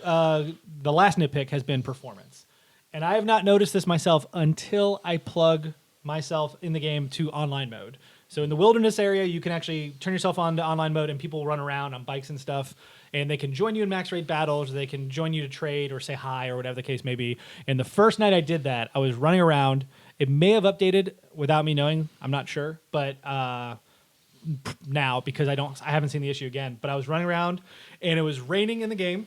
last nitpick has been performance. And I have not noticed this myself until I plug myself in the game to online mode. So in the wilderness area, you can actually turn yourself on to online mode and people run around on bikes and stuff. And they can join you in max rate battles, or they can join you to trade or say hi or whatever the case may be. And the first night I did that, I was running around. It may have updated without me knowing. I'm not sure. But now, because I haven't seen the issue again. But I was running around and it was raining in the game.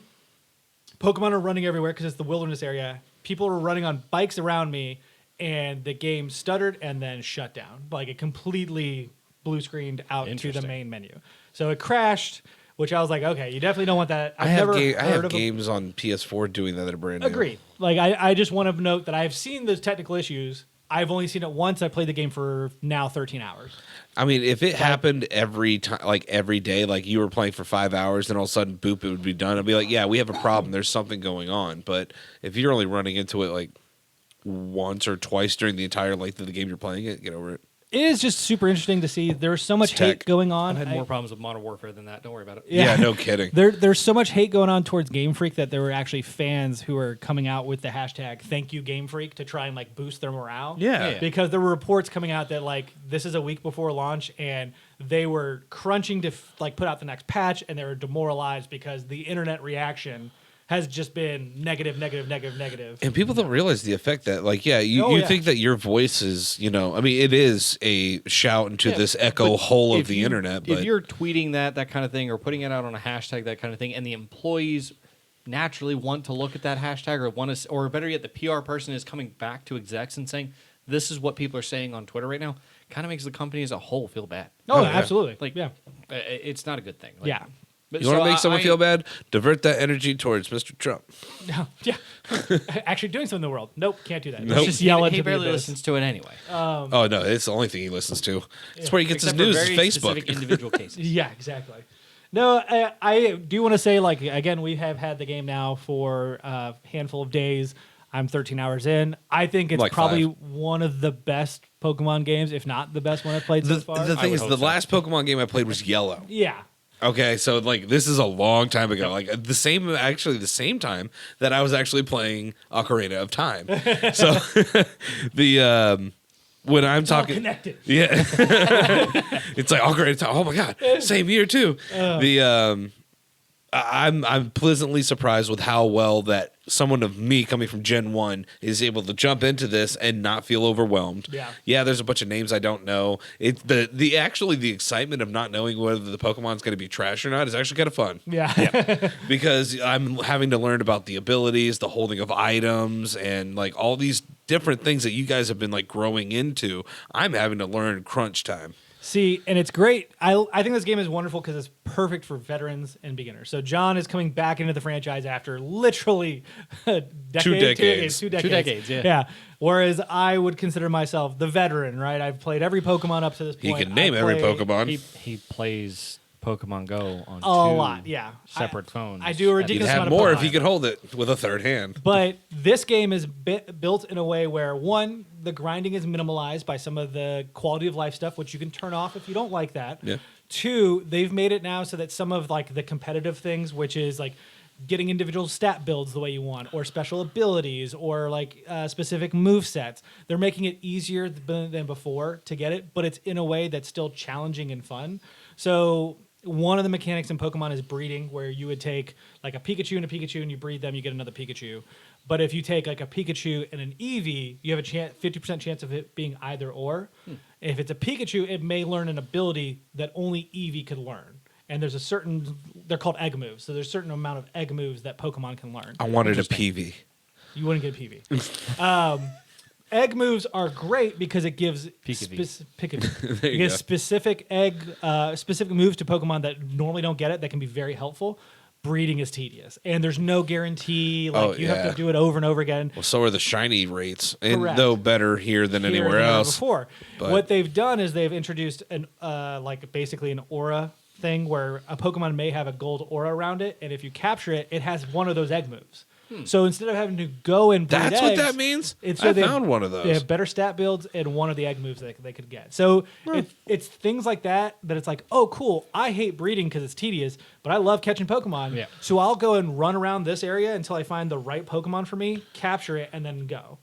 Pokemon are running everywhere because it's the wilderness area. People were running on bikes around me, and the game stuttered and then shut down. Like it completely blue screened out to the Interesting. main menu. So it crashed, which I was like, okay, you definitely don't want that. I I've have, never I heard have of games on PS4 doing that are brand new. Agreed. Like I just want to note that I've seen those technical issues. I've only seen it once. I played the game for now 13 hours. I mean, if it happened every time, like every day, like you were playing for 5 hours, and all of a sudden, boop, it would be done. I'd be like, yeah, we have a problem. There's something going on. But if you're only running into it like once or twice during the entire length of the game you're playing it, get over it. It is just super interesting to see. There's so much It's tech. hate going on. I've had more problems with Modern Warfare than that. Don't worry about it. Yeah, no kidding. There's so much hate going on towards Game Freak that there were actually fans who are coming out with the hashtag "Thank you Game Freak" to try and like boost their morale. Yeah. Because there were reports coming out that like this is a week before launch and they were crunching to like put out the next patch and they were demoralized because the internet reaction has just been negative. And people don't realize the effect that, like, you yeah. think that your voice is, I mean, it is a shout into this echo hole of If the you- internet. But if you're tweeting that kind of thing or putting it out on a hashtag, that kind of thing, and the employees naturally want to look at that hashtag or better yet, the PR person is coming back to execs and saying, this is what people are saying on Twitter right now, kind of makes the company as a whole feel bad. Oh, yeah. absolutely. Like, yeah. It's not a good thing. Like, Yeah. But You want to so make someone I- feel bad? Divert that energy towards Mr. Trump. No, yeah. Actually doing something in the world. Nope, can't do that. Nope. Let's just yell He into the barely abyss. listens to it anyway. Oh no, it's the only thing he listens to. It's where he gets Except his for news. very Is specific Facebook. individual cases. Yeah, exactly. No, I do want to say, like, again, we have had the game now for a handful of days. I'm 13 hours in. I think it's Like probably 5. one of the best Pokemon games, if not the best one I've played so far. The thing would is, hope the so. last Pokemon game I played was Yellow. Yeah. Okay, so like this is a long time ago. Like the same time that I was actually playing Ocarina of Time. So the when I'm It's all talking, connected. yeah, it's like Ocarina of Time. Oh my god, same year too. I'm pleasantly surprised with how well that someone of me coming from Gen 1 is able to jump into this and not feel overwhelmed. Yeah. There's a bunch of names I don't know. It's the excitement of not knowing whether the Pokemon's going to be trash or not is actually kind of fun. Yeah. Because I'm having to learn about the abilities, the holding of items, and like all these different things that you guys have been like growing into. I'm having to learn crunch time. See, and it's great. I think this game is wonderful because it's perfect for veterans and beginners. So John is coming back into the franchise after literally a decade, Two decades. 2 decades. 2 decades, yeah. Yeah. Whereas I would consider myself the veteran, right? I've played every Pokemon up to this He point. can name I every play Pokemon. He plays Pokemon Go on A two lot, yeah. separate phones. I do a at ridiculous He'd the- have amount of more if Pokemon. he could hold it with a third hand. But this game is built in a way where, one, the grinding is minimalized by some of the quality of life stuff, which you can turn off if you don't like that. Yeah. Two, they've made it now so that some of like the competitive things, which is like getting individual stat builds the way you want, or special abilities, or like specific move sets, they're making it easier than before to get it, but it's in a way that's still challenging and fun. So one of the mechanics in Pokemon is breeding, where you would take like a Pikachu and you breed them, you get another Pikachu. But if you take like a Pikachu and an Eevee, you have a 50% chance of it being either or. If it's a Pikachu, it may learn an ability that only Eevee could learn. And there's a certain, they're called egg moves. So there's a certain amount of egg moves that Pokemon can learn. I wanted a PV. You wouldn't get a PV. Egg moves are great because it gives Pikavee. There it you gives go. specific moves to Pokemon that normally don't get it that can be very helpful. Breeding is tedious, and there's no guarantee. Like you have yeah. to do it over and over again. Well, so are the shiny rates, and Correct. though better here than Here anywhere than ever else. Before. but- What they've done is they've introduced an like basically an aura thing where a Pokemon may have a gold aura around it, and if you capture it, it has one of those egg moves. So instead of having to go and breed That's what eggs, that means? It's I they found one of those. They have better stat builds and one of the egg moves that they could get. So it's things like that it's like, oh, cool. I hate breeding because it's tedious, but I love catching Pokemon. Yeah. So I'll go and run around this area until I find the right Pokemon for me, capture it, and then go.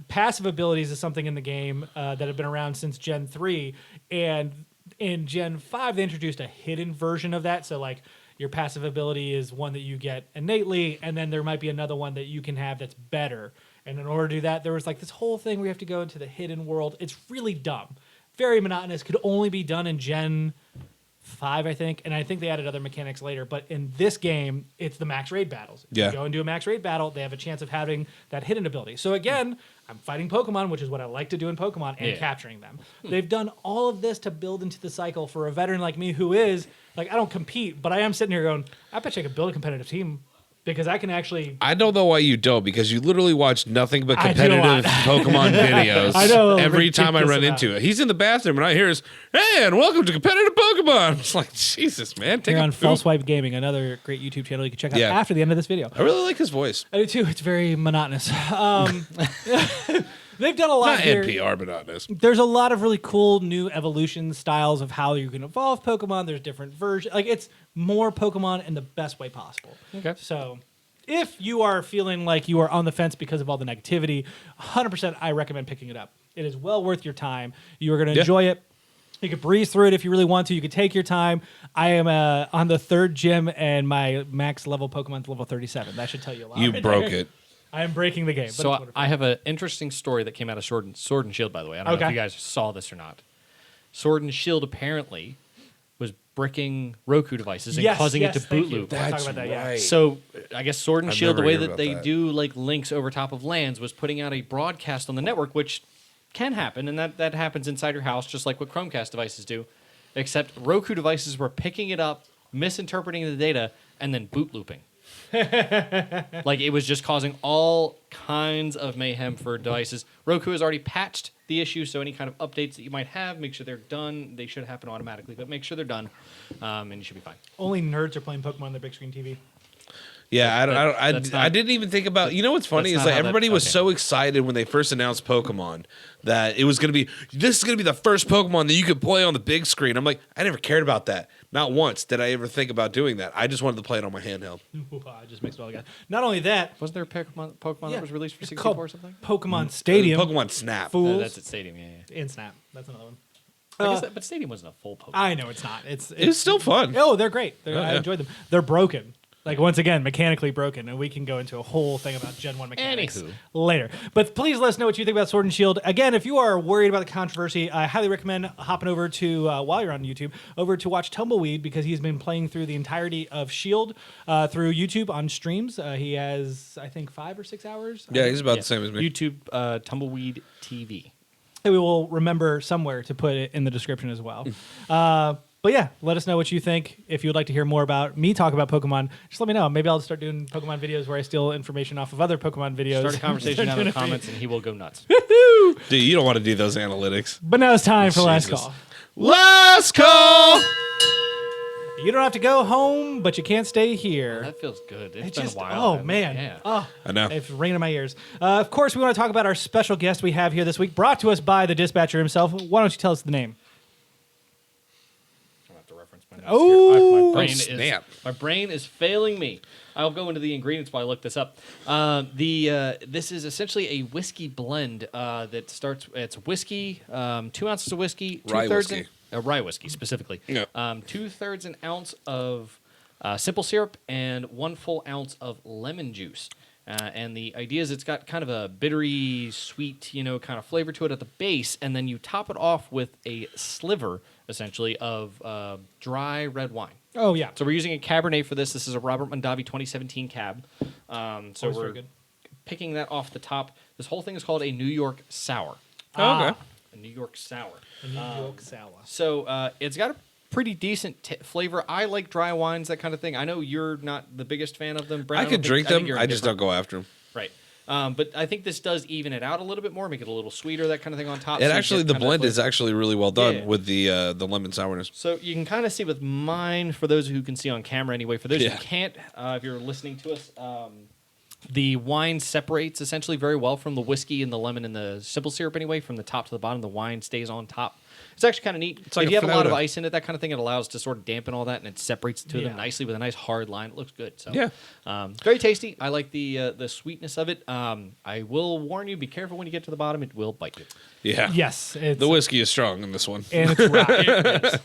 Passive abilities is something in the game that have been around since Gen 3. And in Gen 5, they introduced a hidden version of that. So, like, your passive ability is one that you get innately, and then there might be another one that you can have that's better. And in order to do that, there was like this whole thing where you have to go into the hidden world. It's really dumb, very monotonous. Could only be done in Gen 5, I think, and I think they added other mechanics later. But in this game, it's the max raid battles. If Yeah. you go and do a max raid battle, they have a chance of having that hidden ability. So again, I'm fighting Pokemon, which is what I like to do in Pokemon, and Yeah. capturing them. They've done all of this to build into the cycle for a veteran like me who is, like, I don't compete, but I am sitting here going, I bet you I could build a competitive team because I can actually... I don't know why you don't, because you literally watch nothing but I do a lot. competitive Pokemon videos. I know, every time I ridiculous run amount. into it. He's in the bathroom and I hear his, hey, and welcome to competitive Pokemon. It's like, Jesus, man. Take Here a on poop. False Swipe Gaming, another great YouTube channel you can check out Yeah. after the end of this video. I really like his voice. I do too. It's very monotonous. They've done a lot Not here. NPR, but honest. There's a lot of really cool new evolution styles of how you can evolve Pokemon. There's different versions. Like, it's more Pokemon in the best way possible. Okay. So if you are feeling like you are on the fence because of all the negativity, 100% I recommend picking it up. It is well worth your time. You are going to Yeah. enjoy it. You could breeze through it if you really want to. You could take your time. I am on the third gym, and my max level Pokemon's level 37. That should tell you a lot. You right broke there. it. I am breaking the game. But So it's wonderful. I have an interesting story that came out of Sword and Shield, by the way. I don't know if Okay. you guys saw this or not. Sword and Shield apparently was bricking Roku devices and causing it to thank boot you. loop. I wanna talk That's about that, yeah. right. So I guess Sword and I've Shield, the never way heard that about they that. do like links over top of LANs, was putting out a broadcast on the network, which can happen, and that happens inside your house, just like what Chromecast devices do. Except Roku devices were picking it up misinterpreting the data, and then boot looping. Like it was just causing all kinds of mayhem for devices. Roku has already patched the issue, so any kind of updates that you might have, make sure they're done. They should happen automatically, but make sure they're done, and you should be fine. Only nerds are playing Pokemon on their big screen TV. Yeah, That's not- I didn't even think about. You know what's funny That's is not like how that- everybody was okay. so excited when they first announced Pokemon that it was going to be this is going to be the first Pokemon that you could play on the big screen. I'm like, I never cared about that. Not once did I ever think about doing that. I just wanted to play it on my handheld. It just makes it all good. Not only that, Wasn't there a Pokemon Yeah, that was released for it's 64 or called something? Pokemon Stadium. Pokemon Snap. Fools. That's at Stadium, yeah. and Snap. That's another one. I guess but Stadium wasn't a full Pokemon. I know it's not. It's still fun. Oh, they're great. I yeah. enjoyed them. They're broken. Like, once again, mechanically broken. And we can go into a whole thing about Gen 1 mechanics Anywho. later. But please let us know what you think about Sword and Shield. Again, if you are worried about the controversy, I highly recommend hopping over to, while you're on YouTube, over to watch Tumbleweed, because he's been playing through the entirety of Shield through YouTube on streams. He has, I think, 5 or 6 hours. Yeah, he's about the same as me. YouTube Tumbleweed TV. We will remember somewhere to put it in the description as well. But yeah, let us know what you think. If you would like to hear more about me talk about Pokemon, just let me know. Maybe I'll start doing Pokemon videos where I steal information off of other Pokemon videos. Start a conversation down in the comments, and he will go nuts. Dude, you don't want to do those analytics. But now it's time for last Jesus. call. Last call. You don't have to go home, but you can't stay here. That feels good. It It's been just, a while. oh man, Yeah. oh, I know. it's ringing in my ears. Of course, we want to talk about our special guest we have here this week, brought to us by the dispatcher himself. Why don't you tell us the name? I have to reference my notes Oh. here. My brain snap. my brain is failing me. I'll go into the ingredients while I look this up. This is essentially a whiskey blend that starts. It's whiskey, 2 ounces of whiskey, Rye whiskey. Rye whiskey specifically. Yeah. 2/3 an ounce of simple syrup and 1 full ounce of lemon juice. And the idea is it's got kind of a bittery, sweet, kind of flavor to it at the base, and then you top it off with a sliver, essentially, of dry red wine. Oh yeah, So we're using a Cabernet for this. This is a Robert Mondavi 2017 Cab. So Always we're very good. picking that off the top. This whole thing is called a New York Sour. Okay. A New York Sour. The New York Sour. So it's got a pretty decent flavor. I like dry wines, that kind of thing. I know you're not the biggest fan of them, Brent. I could drink them. I just don't go after them. Right. But I think this does even it out a little bit more, make it a little sweeter, that kind of thing on top. And so you actually, get the kind of blend like- is actually really well done Yeah. with the lemon sourness. So you can kind of see with mine, for those who can see on camera anyway. For those Yeah. who can't, if you're listening to us, the wine separates essentially very well from the whiskey and the lemon and the simple syrup anyway. From the top to the bottom, the wine stays on top. It's actually kind of neat. It's like if a you have a lot of Finola. ice in it, that kind of thing, it allows to sort of dampen all that, and it separates the two of them Yeah. nicely with a nice hard line. It looks good. So Yeah. very tasty. I like the sweetness of it. I will warn you, be careful when you get to the bottom; it will bite you. Yeah. Yes, it's, The whiskey is strong in this one. and it's rye.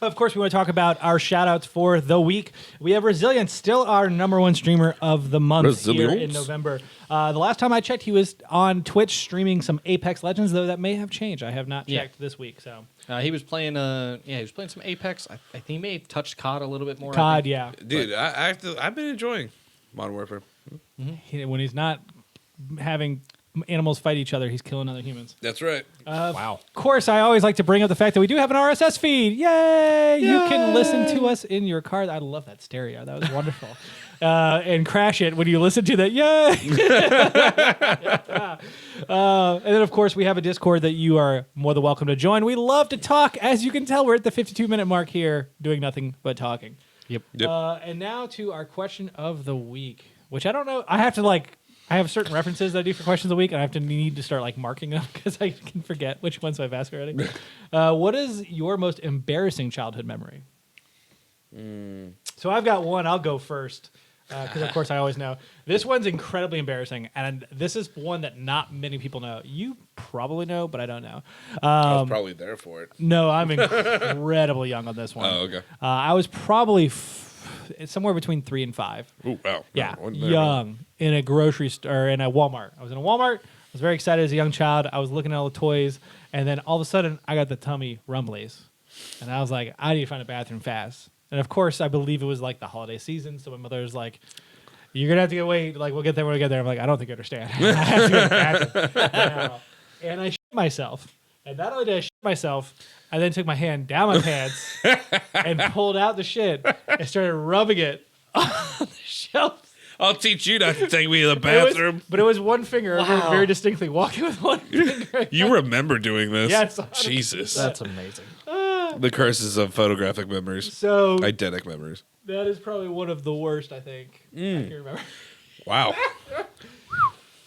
Of course, we want to talk about our shout-outs for the week. We have Resilience, still our #1 streamer of the month here in Resilience. November. The last time I checked, he was on Twitch streaming some Apex Legends, though that may have changed. I have not Yeah. checked this week. So He was playing. He was playing some Apex. I think he may have touched COD a little bit more. I COD, think. yeah. Dude, I've been enjoying Modern Warfare. When he's not having animals fight each other, he's killing other humans. That's right. Wow. Of course, I always like to bring up the fact that we do have an RSS feed. Yay! You can listen to us in your car. I love that stereo. That was wonderful. And crash it when you listen to that. Yay! And then, of course, we have a Discord that you are more than welcome to join. We love to talk. As you can tell, we're at the 52-minute mark here, doing nothing but talking. Yep. Yep. And now to our question of the week, which I don't know. I have certain references that I do for questions of the week, and I have to need to start marking them because I can forget which ones I've asked already. What is your most embarrassing childhood memory? So I've got one. I'll go first because, of course, I always know. This one's incredibly embarrassing, and this is one that not many people know. You probably know, but I don't know. I was probably there for it. No, I'm incredibly young on this one. Oh, okay. I was probably somewhere between 3 and 5. Ooh, wow. Yeah, No, wasn't there. young in a grocery store, in a Walmart. I was in a Walmart. I was very excited as a young child. I was looking at all the toys, and then all of a sudden, I got the tummy rumblies, and I was like, I need to find a bathroom fast. And of course, I believe it was the holiday season, so my mother was like, "You're gonna have to wait. We'll get there when we get there." I'm like, "I don't think you understand." I have to go to the bathroom now. And I shit myself. And not only did I shit myself. I then took my hand down my pants and pulled out the shit and started rubbing it on the shelf. I'll teach you not to take me to the But it was- bathroom. But it was one finger. I remember very distinctly walking with one finger. You remember doing this? Yes, Jesus. That's amazing. The curses of photographic memories. So Eidetic memories. that is probably one of the worst, I think. I can remember. Wow.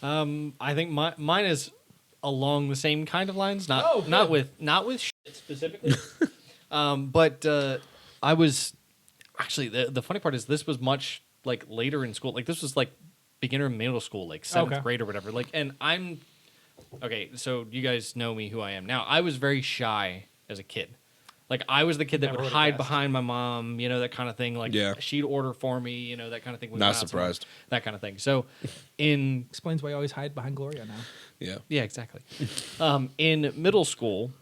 I think mine is along the same kind of lines. Not Oh, not good. with shit specifically. But I was actually the funny part is this was much like later in school. Like this was like beginner middle school, like seventh Okay. grade or whatever. Like, and I'm okay. So you guys know me, who I am now. I was very shy as a kid. Like I was the kid that Never would would've hide guessed. behind my mom, that kind of thing. Like Yeah. she'd order for me, that kind of thing. when we Not went out somewhere, surprised. That kind of thing. So in Explains why you always hide behind Gloria now. Yeah. yeah, exactly. In middle school,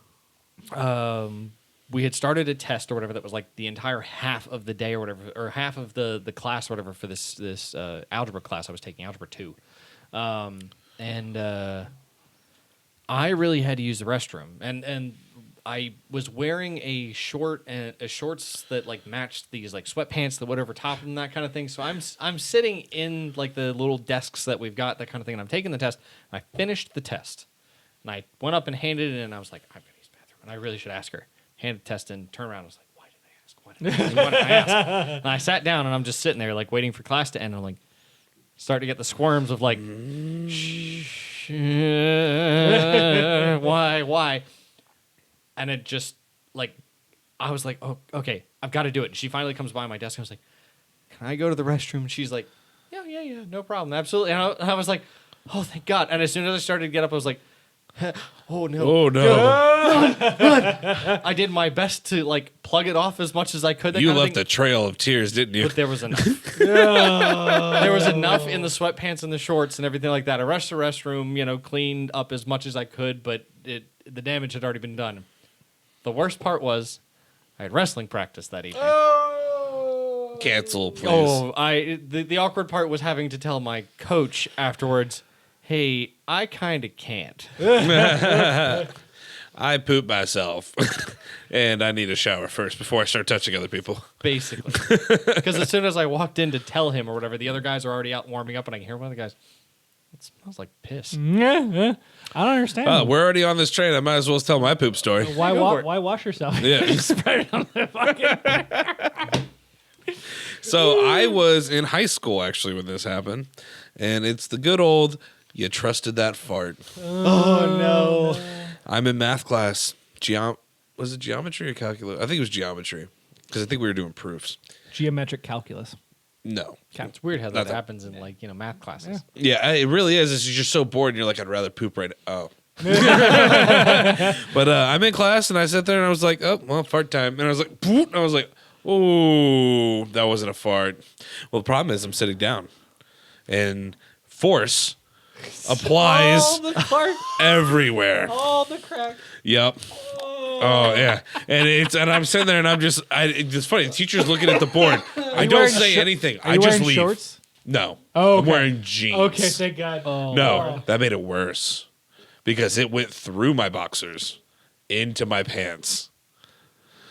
we had started a test or whatever that was like the entire half of the day or whatever, or half of the class or whatever for this algebra class I was taking, algebra 2. And I really had to use the restroom, and I was wearing a shorts that like matched these like sweatpants that whatever top of them, that kind of thing. So I'm sitting in like the little desks that we've got, that kind of thing, and I'm taking the test. And I finished the test, and I went up and handed it in, and I was like, I'm gonna use the bathroom, and I really should ask her. Handed the test in, turned around, and was like, why did I ask? Why did I ask? And I sat down, and I'm just sitting there like waiting for class to end. And I'm like, start to get the squirms of like, why? And it just, like, I was like, oh, okay, I've got to do it. And she finally comes by my desk, and I was like, can I go to the restroom? And she's like, yeah, no problem, absolutely. And I was like, oh, thank God. And as soon as I started to get up, I was like, oh, no. Oh, no. I did my best to, like, plug it off as much as I could. that You kind of left thing. a trail of tears, didn't you? But there was enough. There was enough in the sweatpants and the shorts and everything like that. I rushed the restroom, cleaned up as much as I could, but the damage had already been done. The worst part was I had wrestling practice that evening. Cancel, please. Oh, the awkward part was having to tell my coach afterwards, hey, I kind of can't. I poop myself, and I need a shower first before I start touching other people. Basically. Because as soon as I walked in to tell him or whatever, the other guys are already out warming up, and I can hear one of the guys, it smells like piss. Yeah. I don't understand. We're already on this train. I might as well tell my poop story. why Go for it. why wash yourself? Yeah. Spread it on the fucking. So I was in high school actually when this happened, and it's the good old you trusted that fart. Oh no. I'm in math class. Was it geometry or calculus? I think it was geometry because I think we were doing proofs. Geometric calculus. No. It's weird how that Nothing. happens in math classes. Yeah, it really is. It's just you're so bored and you're like, I'd rather poop right now. Oh. But I'm in class and I sat there and I was like, oh, well, fart time. And I was like, poop. And I was like, oh, that wasn't a fart. Well, the problem is I'm sitting down and force applies All the fart, everywhere. all the crack. Yep. Oh yeah, and I'm sitting there and it's funny. The teacher's looking at the board. I you don't wearing say shor- anything. Are I you just wearing leave. shorts? No. Oh, I'm okay. wearing jeans. Okay, thank God. No, that made it worse because it went through my boxers into my pants.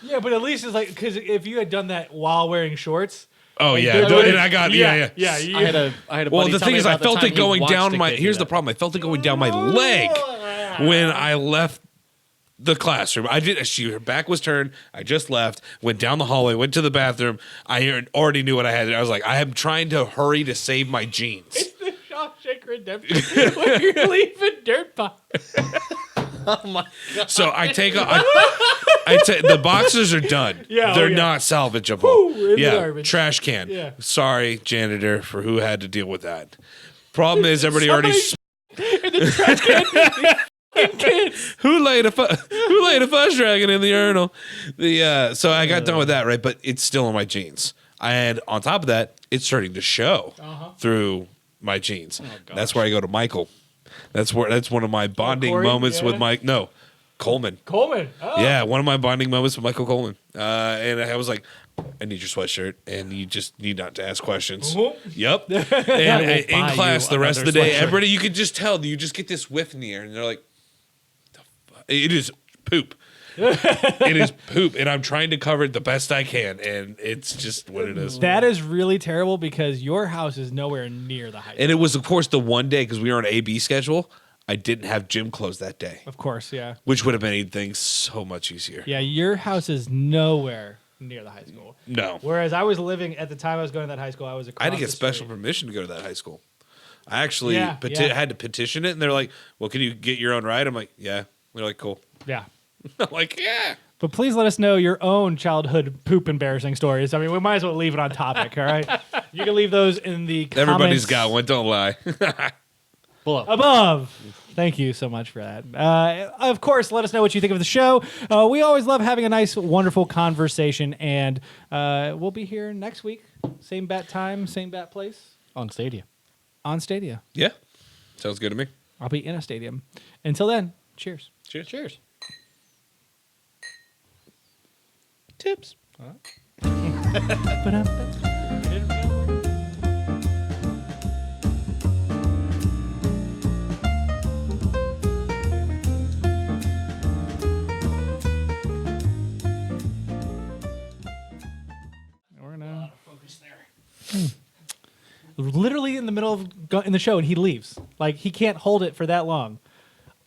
Yeah, but at least it's like, because if you had done that while wearing shorts. Oh like, yeah, they're- and I got yeah. Yeah. I had a Well, buddy the tell thing me is, I about the felt time it he going watched down a my. kid do Here's the that. problem. I felt it going down my leg when I left the classroom. Her back was turned. I just left, went down the hallway, went to the bathroom. I already knew what I had. I was like, I am trying to hurry to save my jeans. The Shawshank Redemption when you're leaving dirt pop. Oh my God. So I take the boxes are done. Yeah, They're yeah. not salvageable. Whew, in the yeah, garbage. trash can. Yeah. Sorry, janitor, for who had to deal with that. Problem is, everybody already. In the trash can. Kids. Who laid a fudge dragon in the urinal? So I got done with that, right? But it's still in my jeans, and on top of that, it's starting to show through my jeans. That's where I go to Michael. That's one of my bonding Corey? moments with Yeah. Mike. No, Coleman. Coleman. Oh. Yeah, one of my bonding moments with Michael Coleman. And I was like, I need your sweatshirt, and you just need not to ask questions. Yep. And in buy class, you the rest of the another day, sweatshirt. everybody, you could just tell, you just get this whiff in the air, and they're like, it is poop. It is poop, and I'm trying to cover it the best I can, and it's just what it is. That is really terrible because your house is nowhere near the high school. And it was, of course, the one day because we were on AB schedule. I didn't have gym closed that day, Of course, yeah. which would have made things so much easier. Yeah, your house is nowhere near the high school. No, Whereas I was living, at the time I was going to that high school, I was across I had to get the special street. permission to go to that high school. I actually Yeah, yeah. had to petition it, and they're like, "Well, can you get your own ride?" I'm like, "Yeah." They're like, "Cool." Yeah. I'm like, "Yeah." But please let us know your own childhood poop embarrassing stories. I mean, we might as well leave it on topic, all right? You can leave those in the comments. Everybody's got one. Don't lie. Below. Above. Thank you so much for that. Of course, let us know what you think of the show. We always love having a nice, wonderful conversation, and we'll be here next week. Same bat time, same bat place On Stadia. on Stadia. Yeah, sounds good to me. I'll be in a stadium. Until then, cheers. Cheers. Cheers. Tips. We're gonna focus there. Literally in the middle of in the show, and he leaves. Like he can't hold it for that long.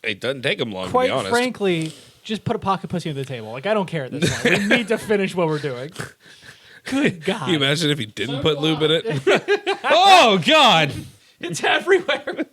It doesn't take them long, Quite to be honest. frankly, just put a pocket pussy on the table. Like I don't care at this point. We need to finish what we're doing. Good God! Can you imagine if he didn't put lube in it? Oh God! It's everywhere.